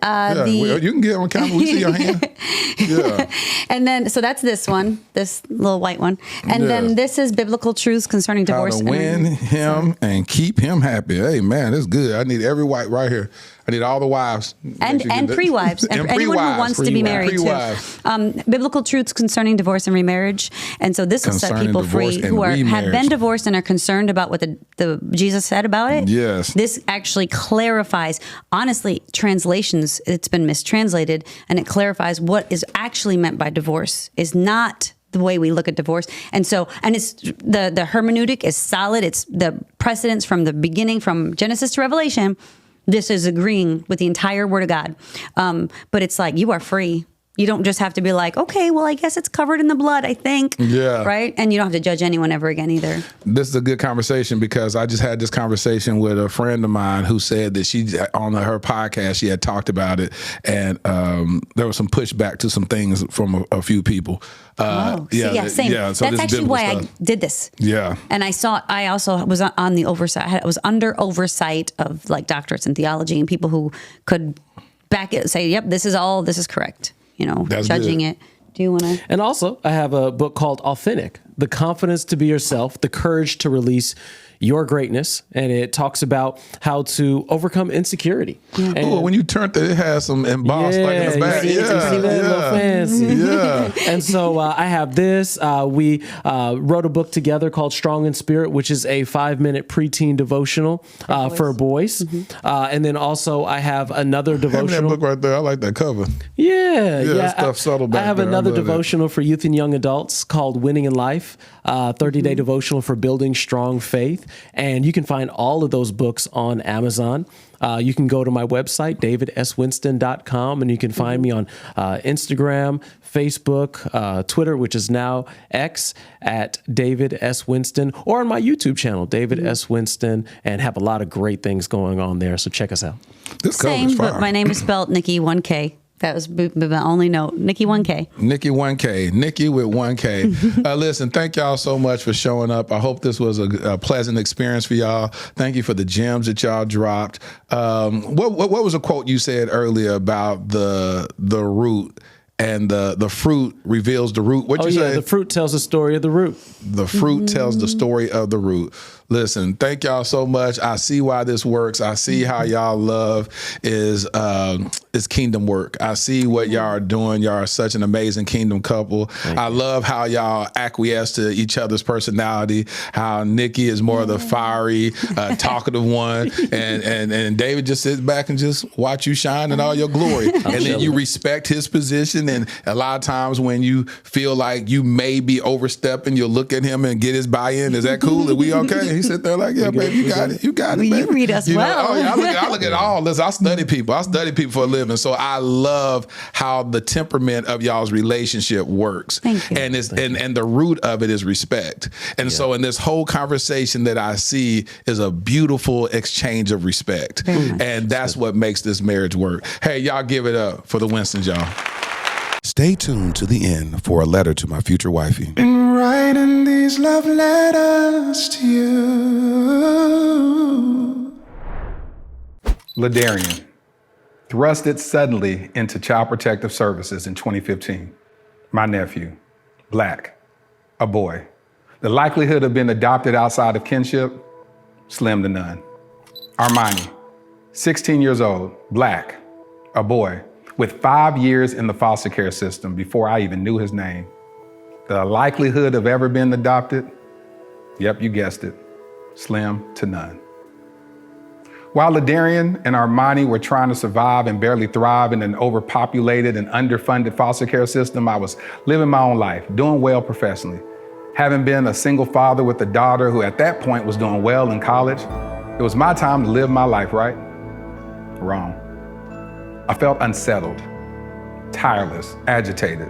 you can get on camera. We see your hand. Yeah. And then so that's this one, this little white one. And then this is Biblical Truths Concerning Divorce. How to Win Him and Keep Him Happy. Hey man, that's good. I need every wife right here. I need all the wives. And pre-wives. And anyone who wants to be married too. Biblical Truths Concerning Divorce and Remarriage. And so this will set people free who have been divorced and are concerned about what the Jesus said about it. Yes. This actually clarifies, honestly, translations, it's been mistranslated, and it clarifies what is actually meant by divorce is not the way we look at divorce. And so, and it's the hermeneutic is solid. It's the precedents from the beginning, from Genesis to Revelation. This is agreeing with the entire Word of God. But it's like, you are free. You don't just have to be like, okay, well, I guess it's covered in the blood, I think. Yeah. Right? And you don't have to judge anyone ever again either. This is a good conversation because I just had this conversation with a friend of mine who said that she, on her podcast, she had talked about it. And there was some pushback to some things from a few people. Same. Yeah, so that's actually why I did this. Yeah. And I also was on the oversight. I was under oversight of like doctorates in theology and people who could back it, say, yep, this is correct. That's judging good. it. Do you want to? And also, I have a book called Authentic, The Confidence to Be Yourself, The Courage to Release Your Greatness. And it talks about how to overcome insecurity. Yeah. Oh, when you turned it has some embossed in the back. Fancy. Yeah. And so I have this. We wrote a book together called Strong in Spirit, which is a 5-minute preteen devotional for boys. Mm-hmm. And then also I have another devotional. That book right there. I like that cover. Yeah. That stuff's subtle back I have there. another devotional for youth and young adults called Winning in Life, 30-day devotional for building strong faith. And you can find all of those books on Amazon. You can go to my website, davidswinston.com, and you can find me on Instagram, Facebook, Twitter, which is now X, at David S. Winston, or on my YouTube channel, David S. Winston, and have a lot of great things going on there. So check us out. This cover is fire. But my name is spelled Niki, 1K. That was my only note. Niki 1K. Niki 1K. Niki with 1K. Listen, thank y'all so much for showing up. I hope this was a pleasant experience for y'all. Thank you for the gems that y'all dropped. What was a quote you said earlier about the root? And the fruit reveals the root. What'd you say? The fruit tells the story of the root. The fruit tells the story of the root. Listen, thank y'all so much. I see why this works. I see how y'all love is kingdom work. I see what y'all are doing. Y'all are such an amazing kingdom couple. I love how y'all acquiesce to each other's personality, how Niki is more of the fiery, talkative one, and David just sits back and just watch you shine in all your glory. And then you respect his position. And a lot of times when you feel like you may be overstepping, you'll look at him and get his buy-in. Is that cool? Are we okay? He sit there like, yeah, baby, you got it. You got it, baby. You read us well. I look at all this. I study people. I study people for a living. So I love how the temperament of y'all's relationship works. Thank you. And the root of it is respect. And so in this whole conversation that I see is a beautiful exchange of respect. And that's what makes this marriage work. Hey, y'all give it up for the Winstons, y'all. Stay tuned to the end for a letter to my future wifey. Been writing these love letters to you. Ladarian, thrusted suddenly into Child Protective Services in 2015. My nephew, Black, a boy. The likelihood of being adopted outside of kinship, slim to none. Armani, 16 years old, Black, a boy, with 5 years in the foster care system before I even knew his name. The likelihood of ever being adopted, yep, you guessed it, slim to none. While Ladarian and Armani were trying to survive and barely thrive in an overpopulated and underfunded foster care system, I was living my own life, doing well professionally. Having been a single father with a daughter who at that point was doing well in college, it was my time to live my life, right? Wrong. I felt unsettled, tireless, agitated.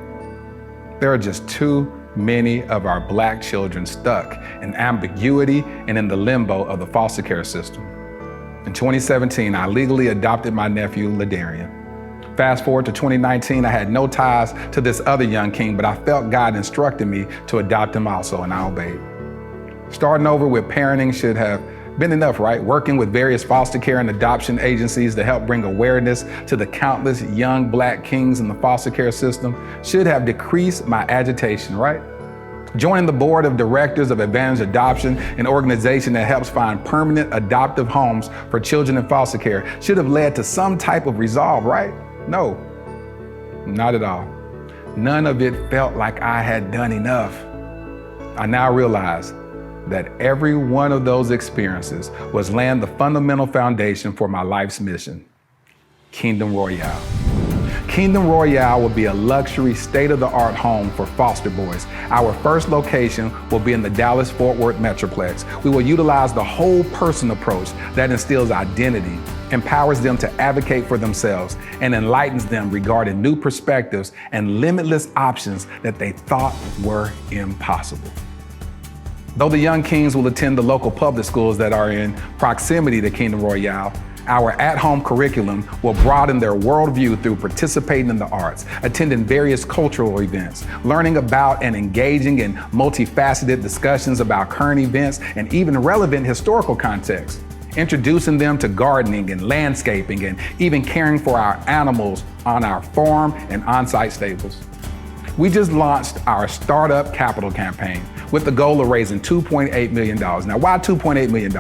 There are just too many of our Black children stuck in ambiguity and in the limbo of the foster care system. In 2017, I legally adopted my nephew, Ladarian. Fast forward to 2019, I had no ties to this other young king, but I felt God instructed me to adopt him also, and I obeyed. Starting over with parenting should have been enough, right? Working with various foster care and adoption agencies to help bring awareness to the countless young Black kings in the foster care system should have decreased my agitation, right? Joining the board of directors of Advantage Adoption, an organization that helps find permanent adoptive homes for children in foster care, should have led to some type of resolve, right? No, not at all. None of it felt like I had done enough. I now realize that every one of those experiences was laying the fundamental foundation for my life's mission, Kingdom Royale. Kingdom Royale will be a luxury, state-of-the-art home for foster boys. Our first location will be in the Dallas-Fort Worth Metroplex. We will utilize the whole person approach that instills identity, empowers them to advocate for themselves, and enlightens them regarding new perspectives and limitless options that they thought were impossible. Though the young kings will attend the local public schools that are in proximity to Kingdom Royale, our at-home curriculum will broaden their worldview through participating in the arts, attending various cultural events, learning about and engaging in multifaceted discussions about current events and even relevant historical context, introducing them to gardening and landscaping and even caring for our animals on our farm and on-site stables. We just launched our Startup Capital campaign with the goal of raising $2.8 million. Now, why $2.8 million?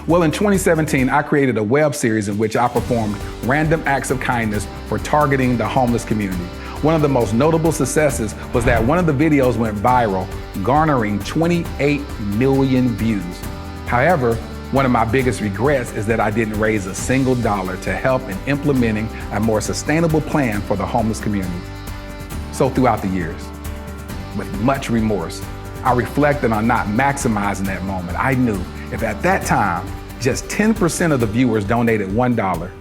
Well, in 2017, I created a web series in which I performed random acts of kindness for targeting the homeless community. One of the most notable successes was that one of the videos went viral, garnering 28 million views. However, one of my biggest regrets is that I didn't raise a single dollar to help in implementing a more sustainable plan for the homeless community. So throughout the years, with much remorse, I reflected on not maximizing that moment. I knew if at that time, just 10% of the viewers donated $1,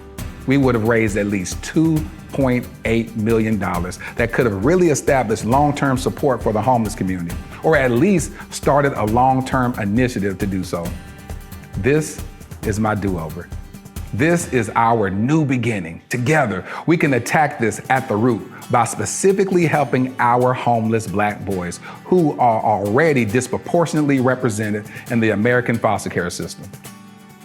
we would have raised at least $2.8 million that could have really established long-term support for the homeless community, or at least started a long-term initiative to do so. This is my do-over. This is our new beginning. Together, we can attack this at the root by specifically helping our homeless Black boys who are already disproportionately represented in the American foster care system.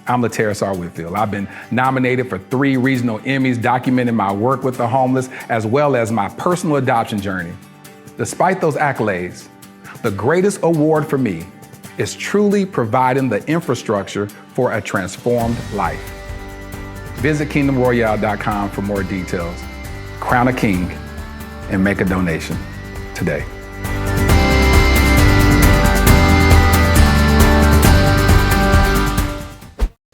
I'm Laterras R. Whitfield. I've been nominated for 3 regional Emmys documenting my work with the homeless as well as my personal adoption journey. Despite those accolades, the greatest award for me is truly providing the infrastructure for a transformed life. Visit kingdomroyale.com for more details. Crown a king and make a donation today.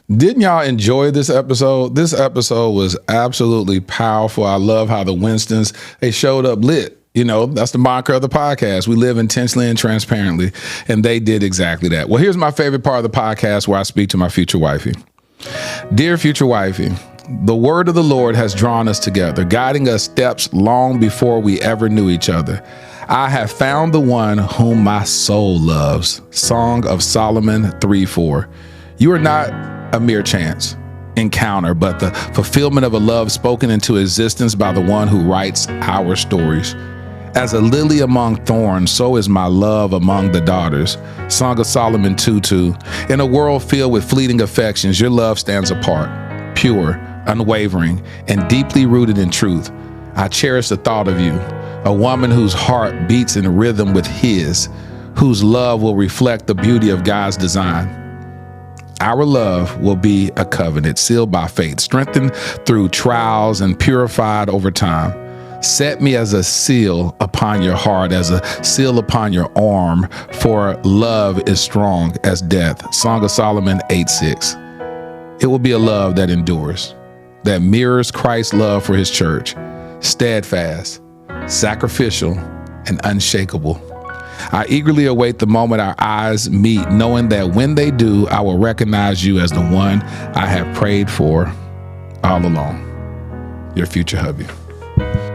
Didn't y'all enjoy this episode? This episode was absolutely powerful. I love how the Winstons, they showed up lit. You know, that's the mantra of the podcast. We live intentionally and transparently, and they did exactly that. Well, here's my favorite part of the podcast where I speak to my future wifey. Dear future wifey, the word of the Lord has drawn us together, guiding us steps long before we ever knew each other. I have found the one whom my soul loves. Song of Solomon 3:4. You are not a mere chance encounter, but the fulfillment of a love spoken into existence by the one who writes our stories. As a lily among thorns, so is my love among the daughters. Song of Solomon 2:2. In a world filled with fleeting affections, your love stands apart, pure, unwavering, and deeply rooted in truth. I cherish the thought of you, a woman whose heart beats in rhythm with his, whose love will reflect the beauty of God's design. Our love will be a covenant sealed by faith, strengthened through trials and purified over time. Set me as a seal upon your heart, as a seal upon your arm, for love is strong as death. Song of Solomon 8:6. It will be a love that endures, that mirrors Christ's love for his church, steadfast, sacrificial, and unshakable. I eagerly await the moment our eyes meet, knowing that when they do, I will recognize you as the one I have prayed for all along. Your future hubby.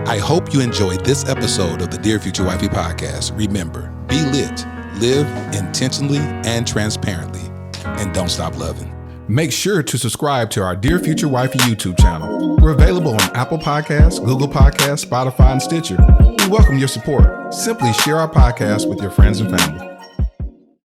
I hope you enjoyed this episode of the Dear Future Wifey podcast. Remember, be lit, live intentionally and transparently, and don't stop loving. Make sure to subscribe to our Dear Future Wifey YouTube channel. We're available on Apple Podcasts, Google Podcasts, Spotify, and Stitcher. We welcome your support. Simply share our podcast with your friends and family.